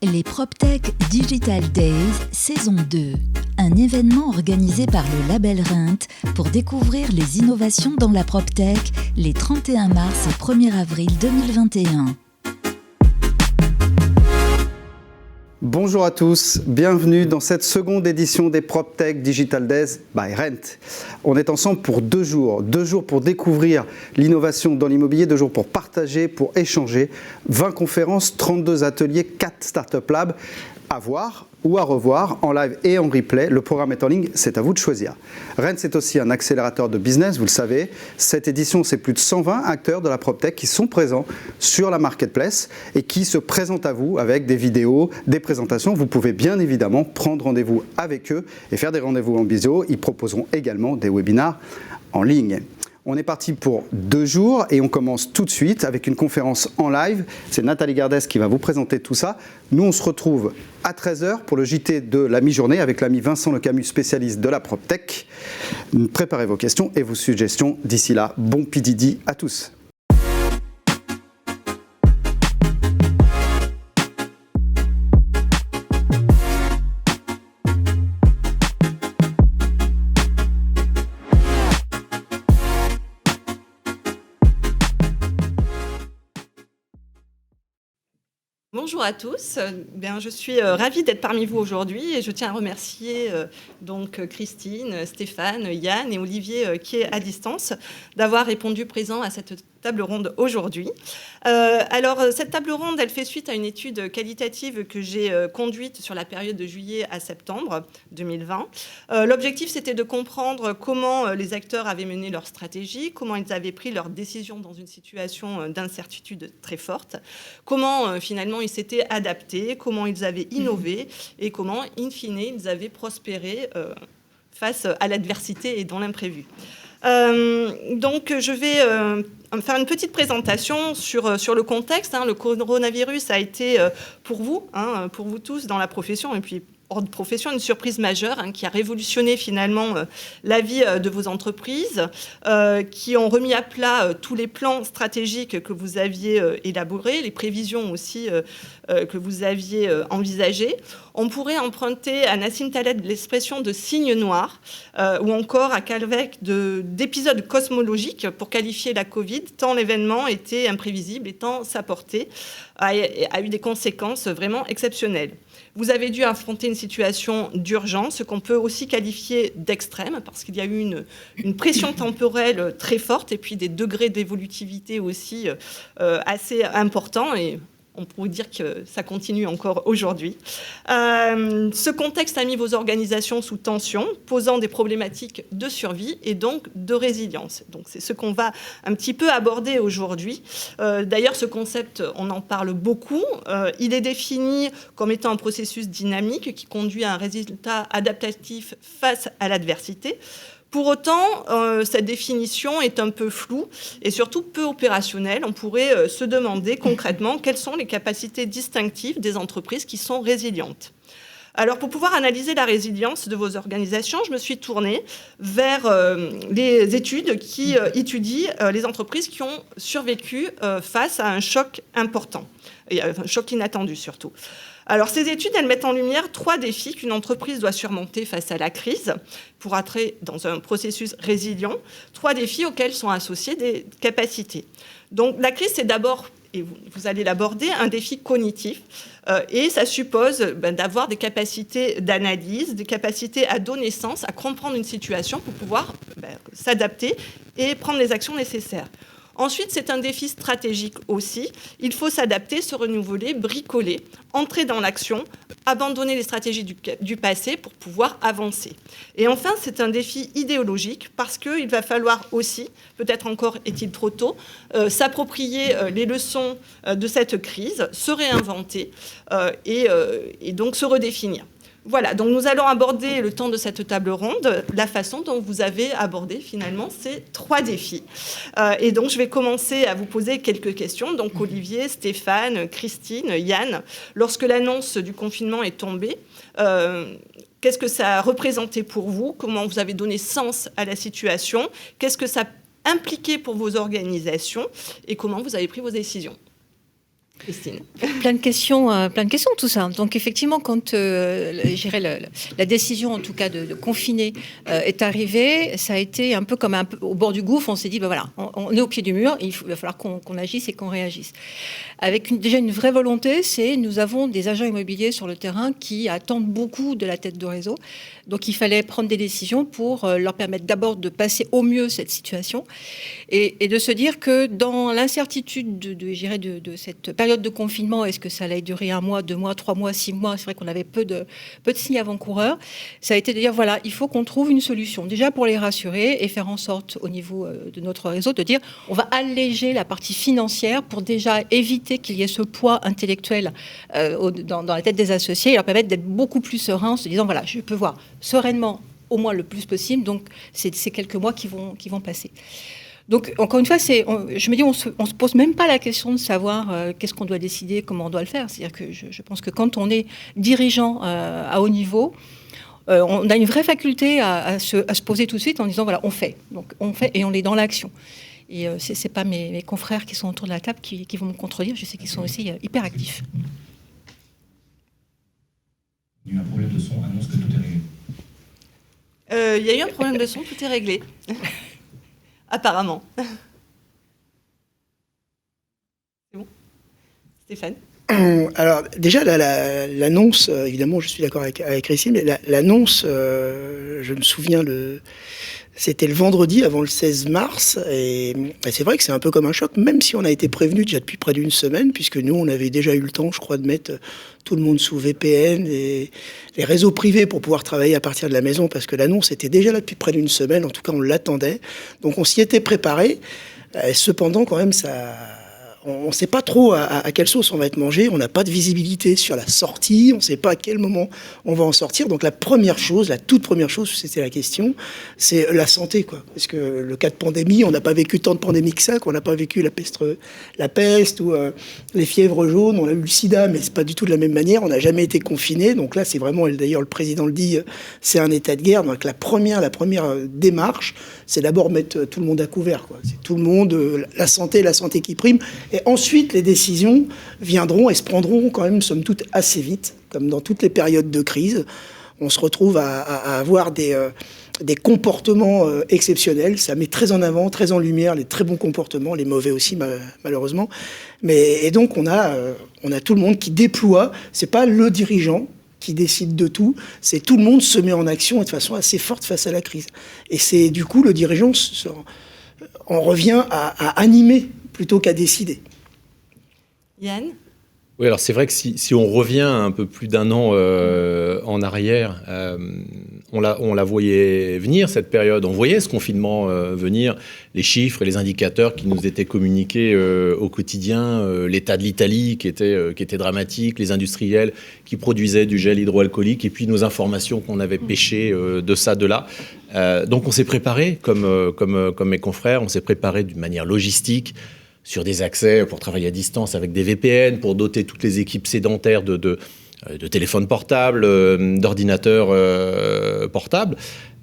Les PropTech Digital Days, saison 2. Un événement organisé par le label Rent pour découvrir les innovations dans la PropTech les 31 mars et 1er avril 2021. Bonjour à tous, bienvenue dans cette seconde édition des PropTech Digital Days by Rent. On est ensemble pour 2 jours, 2 jours pour découvrir l'innovation dans l'immobilier, 2 jours pour partager, pour échanger, 20 conférences, 32 ateliers, 4 Startup Labs à voir ou à revoir en live et en replay. Le programme est en ligne, c'est à vous de choisir. Rent, c'est aussi un accélérateur de business, vous le savez. Cette édition, c'est plus de 120 acteurs de la PropTech qui sont présents sur la marketplace et qui se présentent à vous avec des vidéos, des présentations. Vous pouvez bien évidemment prendre rendez-vous avec eux et faire des rendez-vous en visio. Ils proposeront également des webinars en ligne. On est parti pour 2 jours et on commence tout de suite avec une conférence en live. C'est Nathalie Gardès qui va vous présenter tout ça. Nous, on se retrouve à 13h pour le JT de la mi-journée avec l'ami Vincent Lecamus, spécialiste de la PropTech. Préparez vos questions et vos suggestions. D'ici là, bon PDD à tous. Bonjour à tous, je suis ravie d'être parmi vous aujourd'hui et je tiens à remercier Christine, Stéphane, Yann et Olivier qui est à distance d'avoir répondu présent à cette table ronde aujourd'hui. Cette table ronde, elle fait suite à une étude qualitative que j'ai conduite sur la période de juillet à septembre 2020. L'objectif, c'était de comprendre comment les acteurs avaient mené leur stratégie, comment ils avaient pris leurs décisions dans une situation d'incertitude très forte, comment finalement ils s'étaient adaptés, comment ils avaient innové et comment, in fine, ils avaient prospéré face à l'adversité et dans l'imprévu. Je vais faire une petite présentation sur le contexte. Le coronavirus a été pour vous tous dans la profession et puis hors de profession, une surprise majeure qui a révolutionné finalement la vie de vos entreprises, qui ont remis à plat tous les plans stratégiques que vous aviez élaborés, les prévisions aussi que vous aviez envisagées. On pourrait emprunter à Nassim Taleb l'expression de signe noir ou encore à Calvec d'épisodes cosmologiques pour qualifier la Covid, tant l'événement était imprévisible et tant sa portée a eu des conséquences vraiment exceptionnelles. Vous avez dû affronter une situation d'urgence, qu'on peut aussi qualifier d'extrême, parce qu'il y a eu une pression temporelle très forte et puis des degrés d'évolutivité aussi assez importants. Et on pourrait dire que ça continue encore aujourd'hui. Ce contexte a mis vos organisations sous tension, posant des problématiques de survie et donc de résilience. Donc c'est ce qu'on va un petit peu aborder aujourd'hui. D'ailleurs, ce concept, on en parle beaucoup. Il est défini comme étant un processus dynamique qui conduit à un résultat adaptatif face à l'adversité. Pour autant, cette définition est un peu floue et surtout peu opérationnelle. On pourrait se demander concrètement quelles sont les capacités distinctives des entreprises qui sont résilientes. Alors, pour pouvoir analyser la résilience de vos organisations, je me suis tournée vers les études qui étudient les entreprises qui ont survécu face à un choc important, et un choc inattendu surtout. Alors, ces études, elles mettent en lumière 3 défis qu'une entreprise doit surmonter face à la crise pour entrer dans un processus résilient. 3 défis auxquels sont associées des capacités. Donc, la crise, c'est d'abord, et vous allez l'aborder, un défi cognitif. Et ça suppose d'avoir des capacités d'analyse, des capacités à donner sens, à comprendre une situation pour pouvoir s'adapter et prendre les actions nécessaires. Ensuite, c'est un défi stratégique aussi. Il faut s'adapter, se renouveler, bricoler, entrer dans l'action, abandonner les stratégies du passé pour pouvoir avancer. Et enfin, c'est un défi idéologique parce qu'il va falloir aussi, peut-être encore est-il trop tôt, s'approprier les leçons de cette crise, se réinventer et donc se redéfinir. Voilà, donc nous allons aborder le temps de cette table ronde, la façon dont vous avez abordé finalement ces 3 défis. Et donc je vais commencer à vous poser quelques questions. Donc Olivier, Stéphane, Christine, Yann, lorsque l'annonce du confinement est tombée, qu'est-ce que ça a représenté pour vous? Comment vous avez donné sens à la situation? Qu'est-ce que ça a impliqué pour vos organisations? Et comment vous avez pris vos décisions? Christine. Plein de questions, tout ça. Donc effectivement, quand la décision, en tout cas, de confiner est arrivée, ça a été un peu comme au bord du gouffre. On s'est dit, voilà, on est au pied du mur, il va falloir qu'on agisse et qu'on réagisse. Avec déjà une vraie volonté, nous avons des agents immobiliers sur le terrain qui attendent beaucoup de la tête de réseau. Donc il fallait prendre des décisions pour leur permettre d'abord de passer au mieux cette situation et de se dire que dans l'incertitude de cette période de confinement, est-ce que ça allait durer 1 mois, 2 mois, 3 mois, 6 mois, c'est vrai qu'on avait peu de signes avant-coureurs, ça a été de dire voilà, il faut qu'on trouve une solution déjà pour les rassurer et faire en sorte au niveau de notre réseau de dire on va alléger la partie financière pour déjà éviter qu'il y ait ce poids intellectuel dans la tête des associés et leur permettre d'être beaucoup plus sereins en se disant voilà, je peux voir sereinement au moins le plus possible, donc c'est ces quelques mois qui vont passer. Donc, encore une fois, je me dis, on se pose même pas la question de savoir qu'est-ce qu'on doit décider, comment on doit le faire. C'est-à-dire que je pense que quand on est dirigeant à haut niveau, on a une vraie faculté à se poser tout de suite en disant, voilà, on fait. Donc, on fait et on est dans l'action. Et c'est pas mes confrères qui sont autour de la table qui vont me contredire. Je sais qu'ils sont aussi hyper actifs. Il y a eu un problème de son, annonce que tout est réglé. Il y a eu un problème de son, tout est réglé. Apparemment. C'est bon. Stéphane ? Alors déjà l'annonce, évidemment je suis d'accord avec Christine, mais l'annonce, je me souviens, c'était le vendredi avant le 16 mars, et c'est vrai que c'est un peu comme un choc, même si on a été prévenu déjà depuis près d'une semaine, puisque nous on avait déjà eu le temps, je crois, de mettre tout le monde sous VPN et les réseaux privés pour pouvoir travailler à partir de la maison, parce que l'annonce était déjà là depuis près d'une semaine, en tout cas on l'attendait, donc on s'y était préparé. Cependant quand même on ne sait pas trop à quelle sauce on va être mangé, on n'a pas de visibilité sur la sortie, on ne sait pas à quel moment on va en sortir. Donc la toute première chose, c'était la question, c'est la santé, quoi. Parce que le cas de pandémie, on n'a pas vécu tant de pandémies que ça, qu'on n'a pas vécu la peste ou les fièvres jaunes, on a eu le sida, mais c'est pas du tout de la même manière, on n'a jamais été confiné. Donc là, c'est vraiment, d'ailleurs le président le dit, c'est un état de guerre. Donc la première démarche, c'est d'abord mettre tout le monde à couvert, quoi. C'est tout le monde, la santé qui prime. Et ensuite, les décisions viendront et se prendront quand même, somme toute, assez vite, comme dans toutes les périodes de crise. On se retrouve à avoir des comportements exceptionnels. Ça met très en avant, très en lumière les très bons comportements, les mauvais aussi, malheureusement. Et donc, on a tout le monde qui déploie. C'est pas le dirigeant qui décide de tout, c'est tout le monde se met en action et de façon assez forte face à la crise. Et c'est du coup, le dirigeant, on revient à animer plutôt qu'à décider. Yann ? Oui, alors c'est vrai que si on revient un peu plus d'1 an en arrière, on la voyait venir, cette période. On voyait ce confinement venir, les chiffres et les indicateurs qui nous étaient communiqués au quotidien, l'état de l'Italie qui était dramatique, les industriels qui produisaient du gel hydroalcoolique et puis nos informations qu'on avait pêchées de ça, de là. Donc on s'est préparé, comme mes confrères, on s'est préparé d'une manière logistique, sur des accès pour travailler à distance avec des VPN, pour doter toutes les équipes sédentaires de téléphones portables, d'ordinateurs portables.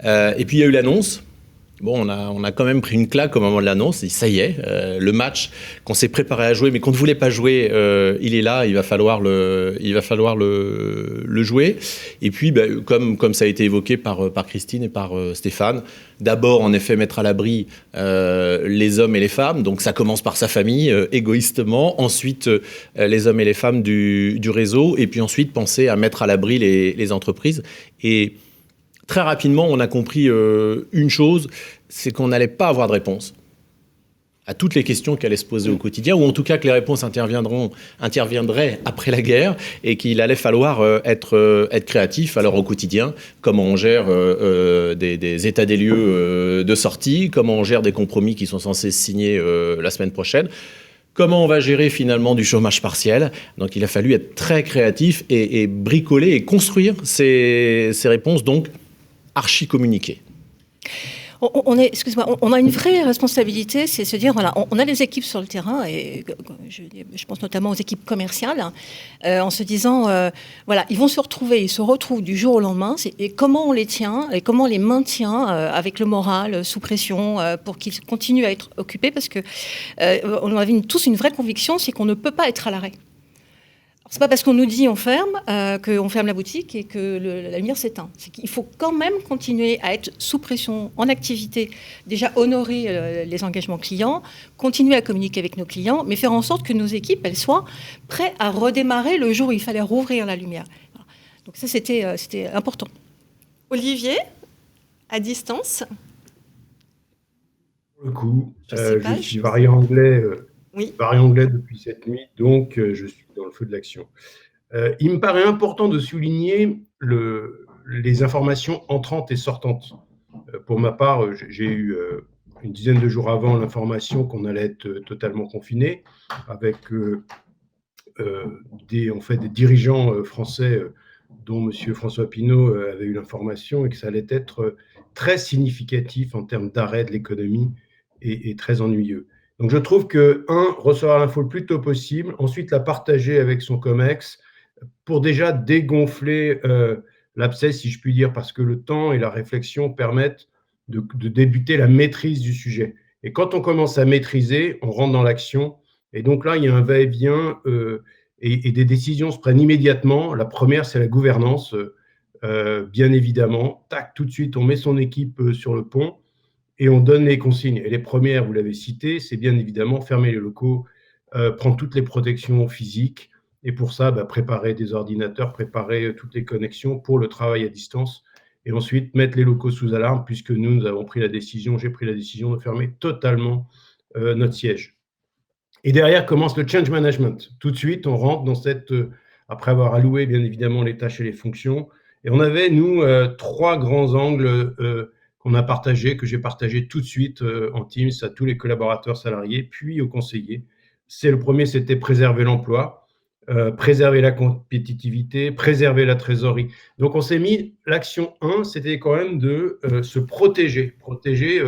Et puis il y a eu l'annonce. Bon, on a quand même pris une claque au moment de l'annonce. Et ça y est, le match qu'on s'est préparé à jouer, mais qu'on ne voulait pas jouer, il est là. Il va falloir le jouer. Et puis, comme ça a été évoqué par Christine et par Stéphane, d'abord, en effet, mettre à l'abri les hommes et les femmes. Donc, ça commence par sa famille, égoïstement. Ensuite, les hommes et les femmes du réseau. Et puis ensuite, penser à mettre à l'abri les entreprises. Et très rapidement, on a compris une chose, c'est qu'on n'allait pas avoir de réponse à toutes les questions qui allaient se poser au quotidien, ou en tout cas que les réponses interviendraient après la guerre, et qu'il allait falloir être créatif. Alors au quotidien, comment on gère des états des lieux de sortie, comment on gère des compromis qui sont censés se signer la semaine prochaine, comment on va gérer finalement du chômage partiel. Donc il a fallu être très créatif et bricoler et construire ces réponses, donc archi-communiquées. On a une vraie responsabilité, c'est se dire, voilà, on a des équipes sur le terrain, et je pense notamment aux équipes commerciales, en se disant, voilà, ils se retrouvent du jour au lendemain, et comment on les tient, et comment on les maintient avec le moral, sous pression, pour qu'ils continuent à être occupés, parce que on avait tous une vraie conviction, c'est qu'on ne peut pas être à l'arrêt. C'est pas parce qu'on nous dit on ferme qu'on ferme la boutique et que la lumière s'éteint. C'est qu'il faut quand même continuer à être sous pression, en activité, déjà honorer les engagements clients, continuer à communiquer avec nos clients, mais faire en sorte que nos équipes elles soient prêtes à redémarrer le jour où il fallait rouvrir la lumière. Voilà. Donc ça c'était important. Olivier, à distance. Pour le coup, je suis variant anglais. Oui. Variant anglais depuis cette nuit, donc je suis dans le feu de l'action. Il me paraît important de souligner les informations entrantes et sortantes. Pour ma part, j'ai eu une dizaine de jours avant l'information qu'on allait être totalement confiné, avec des dirigeants français, dont M. François Pinault avait eu l'information, et que ça allait être très significatif en termes d'arrêt de l'économie et très ennuyeux. Donc, je trouve que, recevoir l'info le plus tôt possible, ensuite la partager avec son COMEX pour déjà dégonfler l'abcès, si je puis dire, parce que le temps et la réflexion permettent de débuter la maîtrise du sujet. Et quand on commence à maîtriser, on rentre dans l'action. Et donc là, il y a un va-et-vient et des décisions se prennent immédiatement. La première, c'est la gouvernance, bien évidemment. Tac, tout de suite, on met son équipe sur le pont. Et on donne les consignes. Et les premières, vous l'avez cité, c'est bien évidemment fermer les locaux, prendre toutes les protections physiques. Et pour ça, préparer des ordinateurs, préparer toutes les connexions pour le travail à distance. Et ensuite, mettre les locaux sous alarme, puisque nous avons pris la décision, j'ai pris la décision de fermer totalement notre siège. Et derrière commence le change management. Tout de suite, on rentre dans après avoir alloué bien évidemment les tâches et les fonctions. Et on avait, nous, 3 grands angles que j'ai partagé tout de suite en Teams à tous les collaborateurs salariés, puis aux conseillers. Le premier, c'était préserver l'emploi, préserver la compétitivité, préserver la trésorerie. Donc, on s'est mis, l'action 1, c'était quand même de se protéger. Protéger,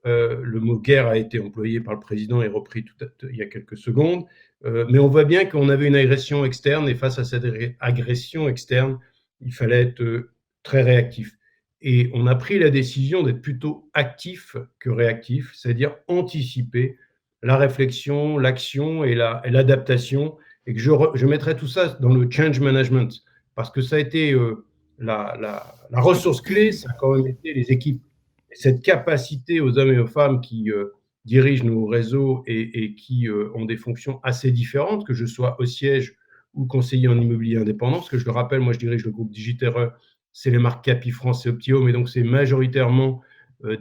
le mot guerre a été employé par le président et repris il y a quelques secondes, mais on voit bien qu'on avait une agression externe, et face à cette agression externe, il fallait être très réactif. Et on a pris la décision d'être plutôt actif que réactif, c'est-à-dire anticiper la réflexion, l'action et l'adaptation, et que je mettrai tout ça dans le change management, parce que ça a été la ressource clé, ça a quand même été les équipes. Et cette capacité aux hommes et aux femmes qui dirigent nos réseaux et qui ont des fonctions assez différentes, que je sois au siège ou conseiller en immobilier indépendant, parce que je le rappelle, moi je dirige le groupe Digiterre, c'est les marques Capifrance et Optio, mais donc c'est majoritairement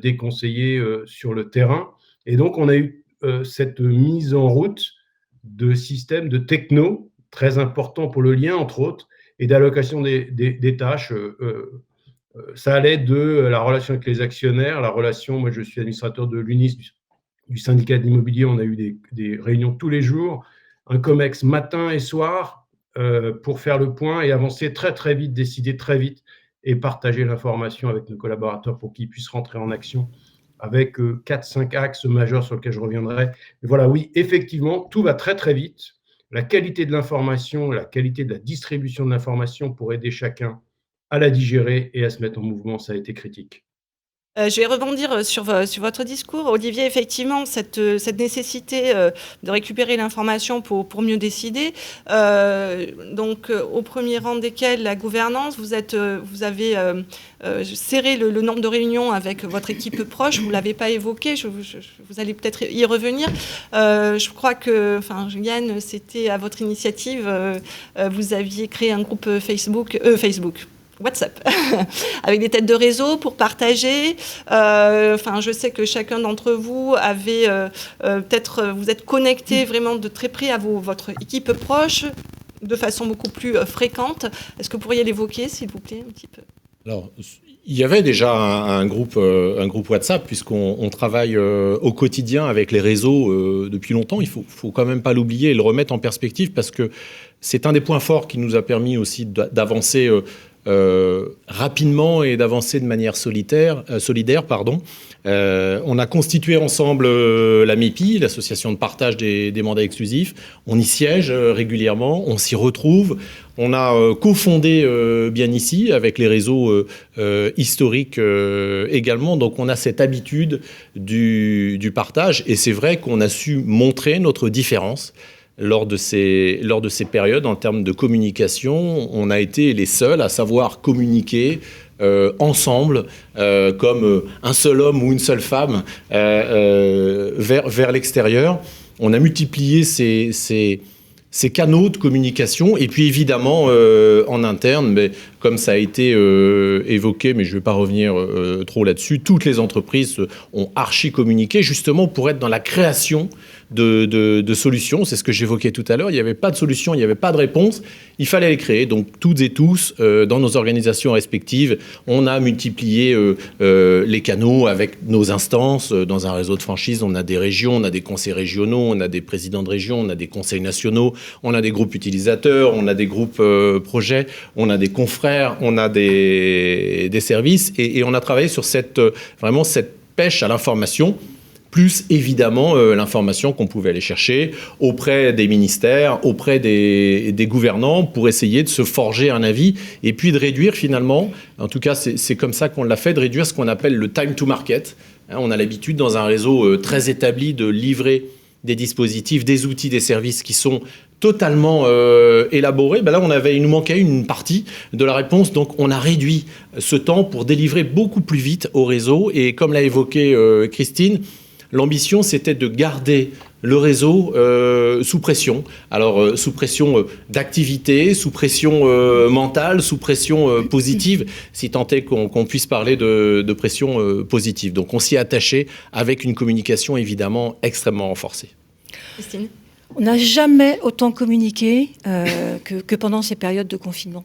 des conseillers sur le terrain. Et donc, on a eu cette mise en route de systèmes de techno, très important pour le lien, entre autres, et d'allocation des tâches. Ça allait de la relation avec les actionnaires, la relation, moi je suis administrateur de l'UNIS, du syndicat de l'immobilier, on a eu des réunions tous les jours, un COMEX matin et soir pour faire le point et avancer très très vite, décider très vite, et partager l'information avec nos collaborateurs pour qu'ils puissent rentrer en action avec 4-5 axes majeurs sur lesquels je reviendrai. Mais voilà, oui, effectivement, tout va très, très vite. La qualité de l'information, la qualité de la distribution de l'information pour aider chacun à la digérer et à se mettre en mouvement, ça a été critique. Je vais rebondir sur votre discours, Olivier. Effectivement, cette nécessité de récupérer l'information pour mieux décider. Donc, au premier rang desquels la gouvernance, vous avez serré le nombre de réunions avec votre équipe proche. Vous ne l'avez pas évoqué. Vous allez peut-être y revenir. Je crois que, Yann, c'était à votre initiative. Vous aviez créé un groupe WhatsApp, avec des têtes de réseau pour partager. Je sais que chacun d'entre vous avait vous êtes connecté vraiment de très près à votre équipe proche, de façon beaucoup plus fréquente. Est-ce que vous pourriez l'évoquer, s'il vous plaît, un petit peu ? Alors, il y avait déjà un groupe WhatsApp, puisqu'on travaille au quotidien avec les réseaux depuis longtemps. Il faut quand même pas l'oublier et le remettre en perspective, parce que c'est un des points forts qui nous a permis aussi d'avancer rapidement et d'avancer de manière solidaire. On a constitué ensemble la MEPI, l'association de partage des mandats exclusifs. On y siège régulièrement, on s'y retrouve. On a cofondé bien ici avec les réseaux historiques également. Donc on a cette habitude du partage, et c'est vrai qu'on a su montrer notre différence lors de ces périodes, en termes de communication, on a été les seuls à savoir communiquer ensemble, comme un seul homme ou une seule femme, vers l'extérieur. On a multiplié ces canaux de communication, et puis évidemment en interne, mais comme ça a été évoqué, mais je ne vais pas revenir trop là-dessus, toutes les entreprises ont archi-communiqué justement pour être dans la création de solutions. C'est ce que j'évoquais tout à l'heure. Il n'y avait pas de solution, il n'y avait pas de réponse. Il fallait les créer. Donc toutes et tous, dans nos organisations respectives, on a multiplié les canaux avec nos instances. Dans un réseau de franchise, on a des régions, on a des conseils régionaux, on a des présidents de région, on a des conseils nationaux, on a des groupes utilisateurs, on a des groupes projets, on a des confrères, on a des services. Et on a travaillé sur vraiment cette pêche à l'information, plus évidemment l'information qu'on pouvait aller chercher auprès des ministères, auprès des gouvernants, pour essayer de se forger un avis et puis de réduire finalement, en tout cas c'est comme ça qu'on l'a fait, de réduire ce qu'on appelle le time to market. On a l'habitude dans un réseau très établi de livrer des dispositifs, des outils, des services qui sont totalement élaborés. Là, il nous manquait une partie de la réponse, donc on a réduit ce temps pour délivrer beaucoup plus vite au réseau. Et comme l'a évoqué Christine, l'ambition, c'était de garder le réseau sous pression. Alors, sous pression d'activité, sous pression mentale, sous pression positive, si tant est qu'on puisse parler de pression positive. Donc, on s'y est attaché avec une communication, évidemment, extrêmement renforcée. Christine ? On n'a jamais autant communiqué que pendant ces périodes de confinement.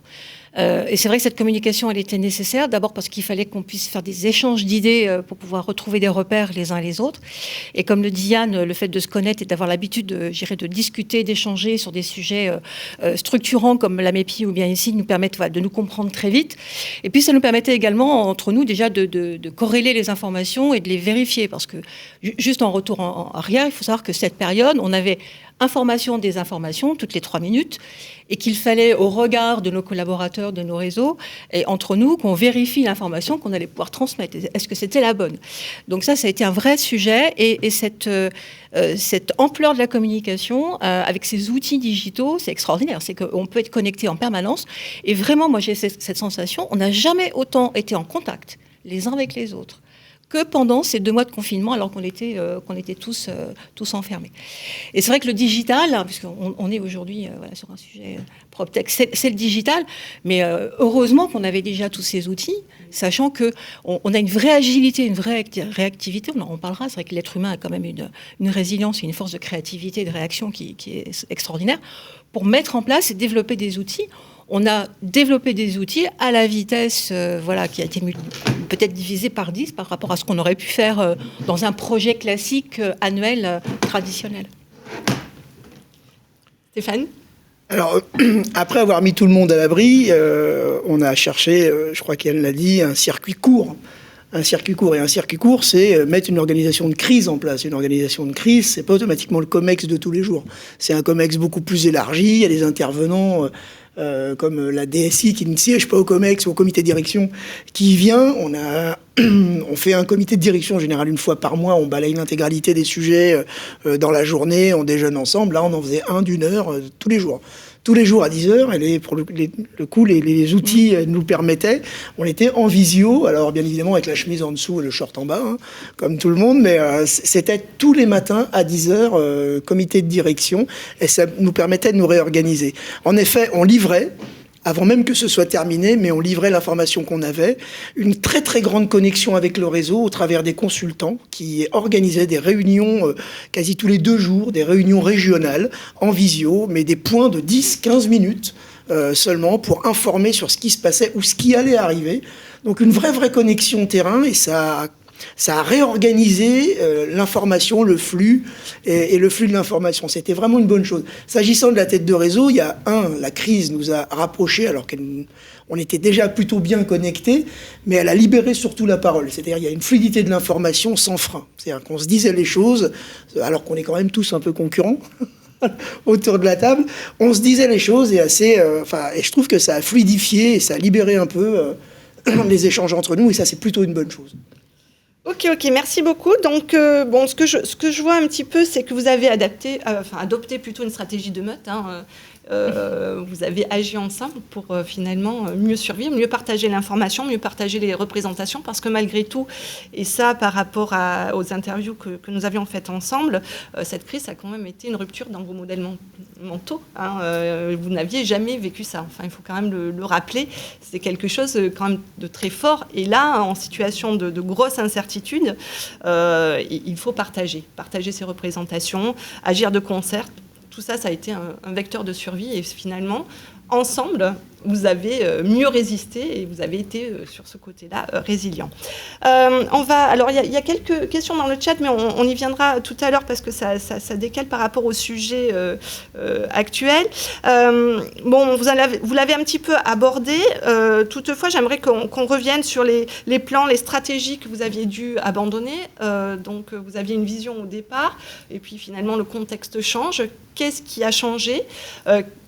Et c'est vrai que cette communication, elle était nécessaire, d'abord parce qu'il fallait qu'on puisse faire des échanges d'idées pour pouvoir retrouver des repères les uns les autres. Et comme le dit Yann, le fait de se connaître et d'avoir l'habitude de discuter, d'échanger sur des sujets structurants comme la MEPI ou bien ici, nous permettent de nous comprendre très vite. Et puis ça nous permettait également, entre nous, déjà de corréler les informations et de les vérifier. Parce que, juste en retour en arrière, il faut savoir que cette période, on avait information, désinformation, toutes les 3 minutes, et qu'il fallait, au regard de nos collaborateurs, de nos réseaux, et entre nous, qu'on vérifie l'information qu'on allait pouvoir transmettre. Est-ce que c'était la bonne ? Donc ça a été un vrai sujet, et cette ampleur de la communication, avec ces outils digitaux, c'est extraordinaire. C'est qu'on peut être connecté en permanence, et vraiment, moi j'ai cette sensation, on n'a jamais autant été en contact les uns avec les autres que pendant ces 2 mois de confinement, alors qu'on était tous enfermés. Et c'est vrai que le digital, puisqu'on est aujourd'hui sur un sujet PropTech, c'est le digital, mais heureusement qu'on avait déjà tous ces outils, sachant qu'on a une vraie agilité, une vraie réactivité, on en parlera, c'est vrai que l'être humain a quand même une résilience et une force de créativité et de réaction qui est extraordinaire, pour mettre en place et développer des outils. On a développé des outils à la vitesse qui a été peut-être divisée par 10 par rapport à ce qu'on aurait pu faire dans un projet classique annuel traditionnel. Stéphane ? Alors, après avoir mis tout le monde à l'abri, on a cherché, je crois qu'elle l'a dit, un circuit court. Un circuit court. Et un circuit court, c'est mettre une organisation de crise en place. Une organisation de crise, c'est pas automatiquement le COMEX de tous les jours. C'est un COMEX beaucoup plus élargi. Il y a des intervenants comme la DSI qui ne siège pas au COMEX ou au comité de direction qui vient. On fait un comité de direction en général 1 fois par mois. On balaye l'intégralité des sujets dans la journée. On déjeune ensemble. Là, on en faisait un d'1 heure tous les jours. Tous les jours à 10h, et pour le coup, les outils nous permettaient. On était en visio, alors bien évidemment avec la chemise en dessous et le short en bas, comme tout le monde, mais c'était tous les matins à 10h, comité de direction, et ça nous permettait de nous réorganiser. En effet, on livrait, avant même que ce soit terminé, mais on livrait l'information qu'on avait. Une très très grande connexion avec le réseau au travers des consultants qui organisaient des réunions quasi tous les 2 jours, des réunions régionales en visio, mais des points de 10-15 minutes seulement pour informer sur ce qui se passait ou ce qui allait arriver. Donc une vraie connexion terrain, et ça a réorganisé l'information, le flux et le flux de l'information. C'était vraiment une bonne chose. S'agissant de la tête de réseau, il y a la crise nous a rapprochés alors qu'on était déjà plutôt bien connectés, mais elle a libéré surtout la parole. C'est-à-dire il y a une fluidité de l'information sans frein. C'est-à-dire qu'on se disait les choses alors qu'on est quand même tous un peu concurrents autour de la table. On se disait les choses et et je trouve que ça a fluidifié et ça a libéré un peu les échanges entre nous, et ça c'est plutôt une bonne chose. Ok, merci beaucoup. Donc, bon, ce que je vois un petit peu, c'est que vous avez adopté plutôt une stratégie de meute. Vous avez agi ensemble pour finalement mieux survivre, mieux partager l'information, mieux partager les représentations, parce que malgré tout, et ça par rapport aux interviews que nous avions faites ensemble, cette crise a quand même été une rupture dans vos modèles mentaux. Vous n'aviez jamais vécu ça. Enfin, il faut quand même le rappeler. C'est quelque chose quand même de très fort. Et là, en situation de grosse incertitude, il faut partager ces représentations, agir de concert. Tout ça, ça a été un vecteur de survie. Et finalement, ensemble, vous avez mieux résisté et vous avez été sur ce côté-là résilient. Alors, il y a quelques questions dans le chat, mais on y viendra tout à l'heure parce que ça décale par rapport au sujet actuel. Bon, vous l'avez un petit peu abordé. Toutefois, j'aimerais qu'on revienne sur les plans, les stratégies que vous aviez dû abandonner. Donc, vous aviez une vision au départ, et puis finalement, le contexte change. Qu'est-ce qui a changé ?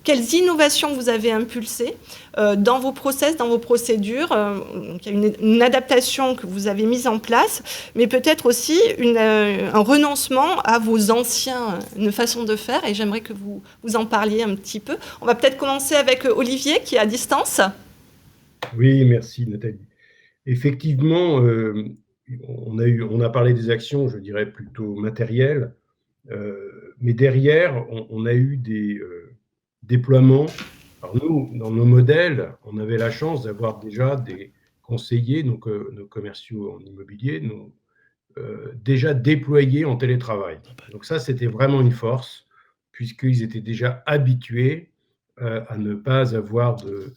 Quelles innovations vous avez impulsées dans vos process, dans vos procédures? Donc, il y a une adaptation que vous avez mise en place, mais peut-être aussi un renoncement à vos anciennes façons de faire, et j'aimerais que vous en parliez un petit peu. On va peut-être commencer avec Olivier, qui est à distance. Oui, merci Nathalie. Effectivement, on a parlé des actions, je dirais plutôt matérielles, mais derrière, on a eu des déploiements. Alors nous, dans nos modèles, on avait la chance d'avoir déjà des conseillers, donc nos commerciaux en immobilier, déjà déployés en télétravail. Donc ça, c'était vraiment une force, puisqu'ils étaient déjà habitués à ne pas avoir de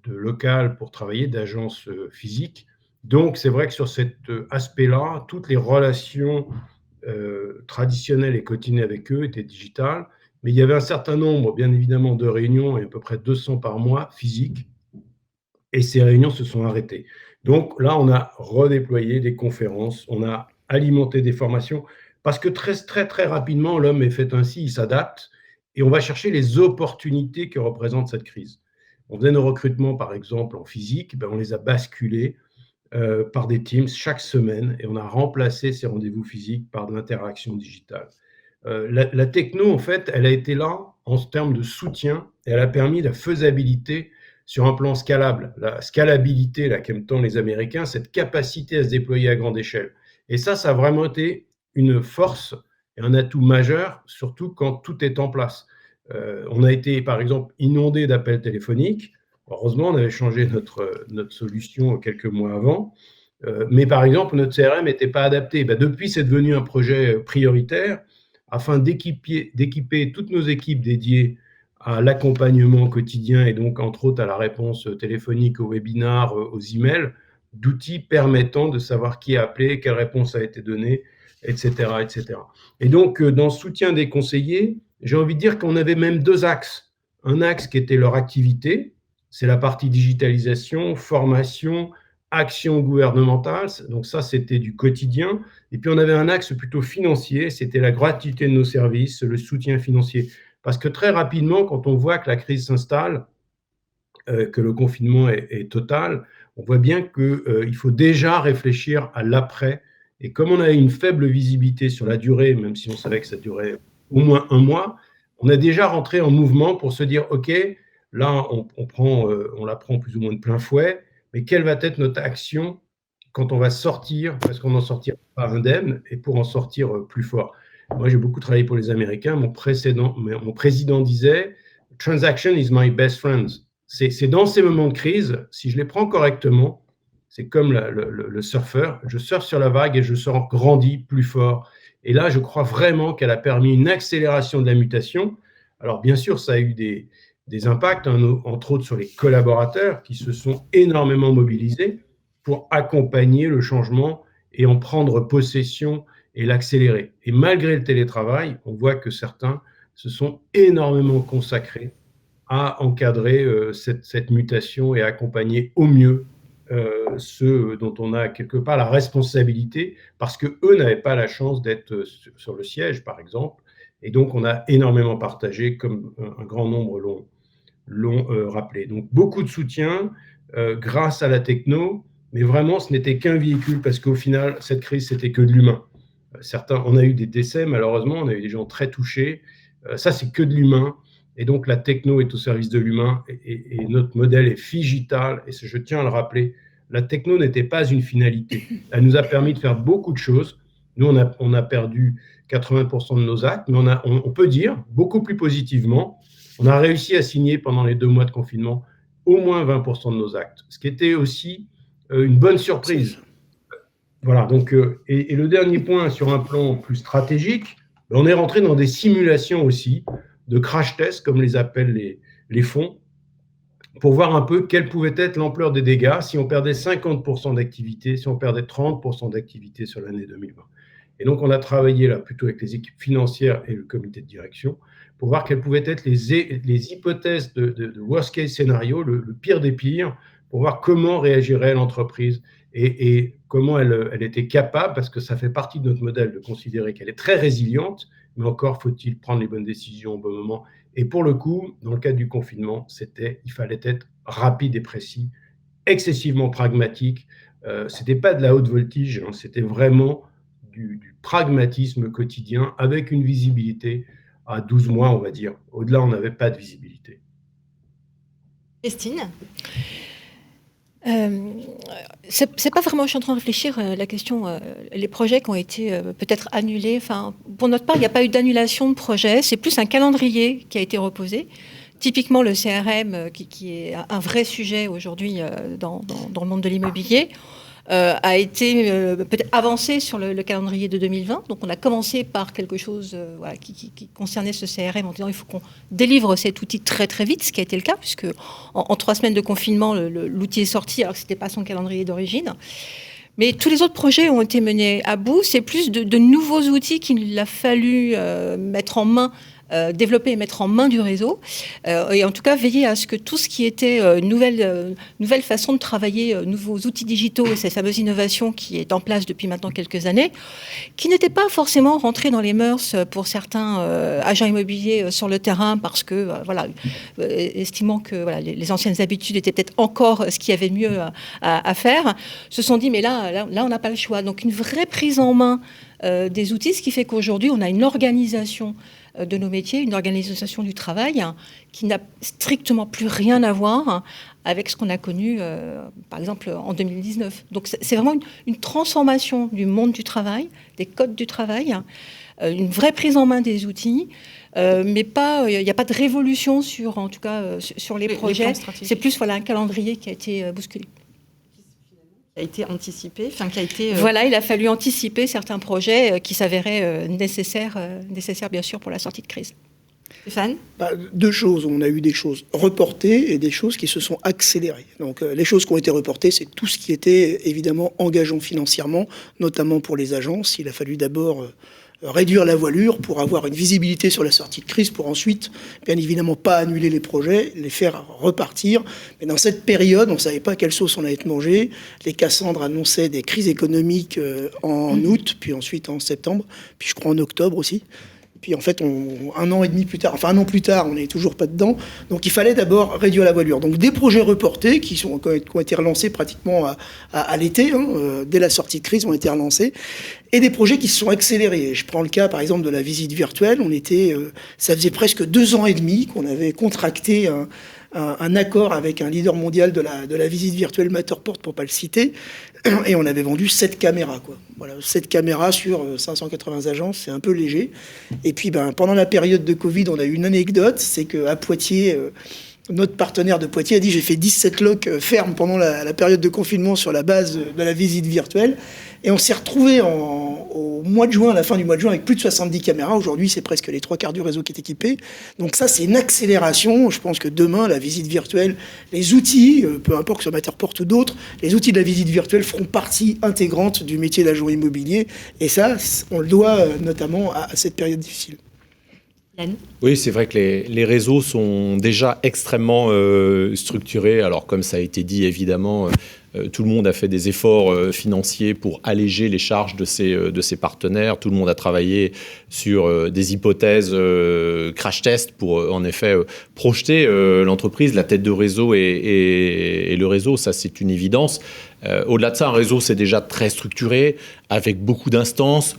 local pour travailler, d'agence physique. Donc c'est vrai que sur cet aspect-là, toutes les relations traditionnelles et quotidiennes avec eux étaient digitales. Mais il y avait un certain nombre, bien évidemment, de réunions, et à peu près 200 par mois, physiques, et ces réunions se sont arrêtées. Donc là, on a redéployé des conférences, on a alimenté des formations, parce que très, très, très rapidement, l'homme est fait ainsi, il s'adapte, et on va chercher les opportunités que représente cette crise. On faisait nos recrutements, par exemple, en physique, on les a basculés par des Teams chaque semaine, et on a remplacé ces rendez-vous physiques par de l'interaction digitale. La techno, en fait, elle a été là en termes de soutien, et elle a permis la faisabilité sur un plan scalable. La scalabilité, là, qu'aiment tant les Américains, cette capacité à se déployer à grande échelle. Et ça a vraiment été une force et un atout majeur, surtout quand tout est en place. On a été, par exemple, inondé d'appels téléphoniques. Heureusement, on avait changé notre solution quelques mois avant. Mais par exemple, notre CRM n'était pas adapté. Depuis, c'est devenu un projet prioritaire afin d'équiper toutes nos équipes dédiées à l'accompagnement quotidien et donc, entre autres, à la réponse téléphonique, aux webinars, aux emails, d'outils permettant de savoir qui a appelé, quelle réponse a été donnée, etc., etc. Et donc, dans le soutien des conseillers, j'ai envie de dire qu'on avait même deux axes. Un axe qui était leur activité, c'est la partie digitalisation, formation, action gouvernementale. Donc ça, c'était du quotidien. Et puis, on avait un axe plutôt financier, c'était la gratuité de nos services, le soutien financier. Parce que très rapidement, quand on voit que la crise s'installe, que le confinement est total, on voit bien qu'il faut déjà réfléchir à l'après. Et comme on a une faible visibilité sur la durée, même si on savait que ça durait au moins un mois, on a déjà rentré en mouvement pour se dire, OK, là, on la prend plus ou moins de plein fouet, mais quelle va être notre action quand on va sortir, parce qu'on n'en sortira pas indemne, et pour en sortir plus fort. Moi, j'ai beaucoup travaillé pour les Américains. Mon président disait « Transaction is my best friend ». C'est dans ces moments de crise, si je les prends correctement, c'est comme le surfeur, je surfe sur la vague et je sors grandi, plus fort. Et là, je crois vraiment qu'elle a permis une accélération de la mutation. Alors, bien sûr, ça a eu des impacts, entre autres sur les collaborateurs qui se sont énormément mobilisés pour accompagner le changement et en prendre possession et l'accélérer. Et malgré le télétravail, on voit que certains se sont énormément consacrés à encadrer cette mutation et accompagner au mieux ceux dont on a quelque part la responsabilité, parce qu'eux n'avaient pas la chance d'être sur le siège, par exemple. Et donc, on a énormément partagé, comme un grand nombre l'ont rappelé. Donc, beaucoup de soutien grâce à la techno, mais vraiment, ce n'était qu'un véhicule, parce qu'au final, cette crise, c'était que de l'humain. On a eu des décès, malheureusement, on a eu des gens très touchés. Ça, c'est que de l'humain. Et donc, la techno est au service de l'humain, et notre modèle est figital. Et je tiens à le rappeler, la techno n'était pas une finalité. Elle nous a permis de faire beaucoup de choses. Nous, on a perdu 80% de nos actes, mais on peut dire, beaucoup plus positivement, on a réussi à signer pendant les 2 mois de confinement au moins 20% de nos actes, ce qui était aussi une bonne surprise. Voilà, donc, et le dernier point, sur un plan plus stratégique, on est rentré dans des simulations aussi, de crash tests, comme les appellent les fonds, pour voir un peu quelle pouvait être l'ampleur des dégâts si on perdait 50% d'activité, si on perdait 30% d'activité sur l'année 2020. Et donc, on a travaillé là plutôt avec les équipes financières et le comité de direction pour voir quelles pouvaient être les hypothèses de worst case scénario, le pire des pires, pour voir comment réagirait l'entreprise et comment elle était capable, parce que ça fait partie de notre modèle de considérer qu'elle est très résiliente, mais encore faut-il prendre les bonnes décisions au bon moment. Et pour le coup, dans le cadre du confinement, il fallait être rapide et précis, excessivement pragmatique. C'était pas de la haute voltige, hein, c'était vraiment du pragmatisme quotidien avec une visibilité à 12 mois, on va dire. Au-delà, on n'avait pas de visibilité. Christine ? C'est pas vraiment, je suis en train de réfléchir, la question, les projets qui ont été peut-être annulés. Enfin, pour notre part, il n'y a pas eu d'annulation de projet, c'est plus un calendrier qui a été reposé. Typiquement, le CRM, qui est un vrai sujet aujourd'hui dans le monde de l'immobilier, a été peut-être avancé sur le calendrier de 2020. Donc, on a commencé par quelque chose qui concernait ce CRM en disant il faut qu'on délivre cet outil très, très vite, ce qui a été le cas, puisque en 3 semaines de confinement, l'outil est sorti alors que ce n'était pas son calendrier d'origine. Mais tous les autres projets ont été menés à bout. C'est plus de nouveaux outils qu'il a fallu mettre en main, développer et mettre en main du réseau, et en tout cas veiller à ce que tout ce qui était nouvelle façon de travailler, nouveaux outils digitaux et cette fameuse innovation qui est en place depuis maintenant quelques années, qui n'était pas forcément rentrée dans les mœurs pour certains agents immobiliers sur le terrain parce que, estimant que les anciennes habitudes étaient peut-être encore ce qu'il y avait de mieux à faire, se sont dit mais là on n'a pas le choix. Donc une vraie prise en main des outils, ce qui fait qu'aujourd'hui on a une organisation de nos métiers, une organisation du travail qui n'a strictement plus rien à voir avec ce qu'on a connu, par exemple, en 2019. Donc c'est vraiment une transformation du monde du travail, des codes du travail, une vraie prise en main des outils, mais il n'y a pas de révolution sur les projets. C'est plus un calendrier qui a été bousculé. Qui a été anticipé, il a fallu anticiper certains projets qui s'avéraient nécessaires bien sûr pour la sortie de crise. Stéphane ? 2 choses. On a eu des choses reportées et des choses qui se sont accélérées. Donc les choses qui ont été reportées, c'est tout ce qui était évidemment engageant financièrement, notamment pour les agences. Il a fallu d'abord réduire la voilure pour avoir une visibilité sur la sortie de crise, pour ensuite, bien évidemment, pas annuler les projets, les faire repartir. Mais dans cette période, on ne savait pas quelle sauce on allait être mangé. Les Cassandres annonçaient des crises économiques en août, puis ensuite en septembre, puis je crois en octobre aussi. Puis en fait, 1 an et demi plus tard, enfin 1 an plus tard, on n'est toujours pas dedans. Donc il fallait d'abord réduire la voilure. Donc des projets reportés qui ont été relancés pratiquement à l'été, dès la sortie de crise, ont été relancés. Et des projets qui se sont accélérés. Je prends le cas, par exemple, de la visite virtuelle. Ça faisait presque 2 ans et demi qu'on avait contracté un accord avec un leader mondial de la visite virtuelle Matterport, pour pas le citer, et on avait vendu 7 caméras, quoi. Voilà, 7 caméras sur 580 agences, c'est un peu léger. Et puis, pendant la période de Covid, on a eu une anecdote, c'est qu'à Poitiers, notre partenaire de Poitiers a dit « j'ai fait 17 locs fermes pendant la période de confinement sur la base de la visite virtuelle ». Et on s'est retrouvé au mois de juin, à la fin du mois de juin, avec plus de 70 caméras. Aujourd'hui, c'est presque les 3/4 du réseau qui est équipé. Donc ça, c'est une accélération. Je pense que demain, la visite virtuelle, les outils, peu importe que ce soit Matterport ou d'autres, les outils de la visite virtuelle feront partie intégrante du métier d'agent immobilier. Et ça, on le doit notamment à cette période difficile. Oui, c'est vrai que les réseaux sont déjà extrêmement structurés. Alors, comme ça a été dit, évidemment, tout le monde a fait des efforts financiers pour alléger les charges de ses partenaires. Tout le monde a travaillé sur des hypothèses crash test pour, en effet, projeter l'entreprise, la tête de réseau et le réseau. Ça, c'est une évidence. Au-delà de ça, un réseau, c'est déjà très structuré, avec beaucoup d'instances.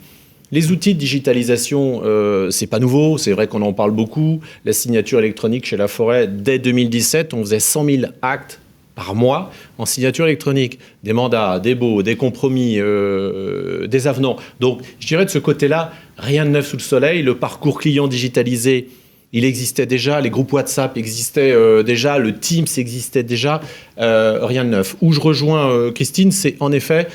Les outils de digitalisation, c'est pas nouveau, c'est vrai qu'on en parle beaucoup. La signature électronique chez Laforêt, dès 2017, on faisait 100 000 actes par mois en signature électronique. Des mandats, des baux, des compromis, des avenants. Donc, je dirais de ce côté-là, rien de neuf sous le soleil. Le parcours client digitalisé, il existait déjà. Les groupes WhatsApp existaient déjà. Le Teams existait déjà. Rien de neuf. Où je rejoins Christine, c'est en effet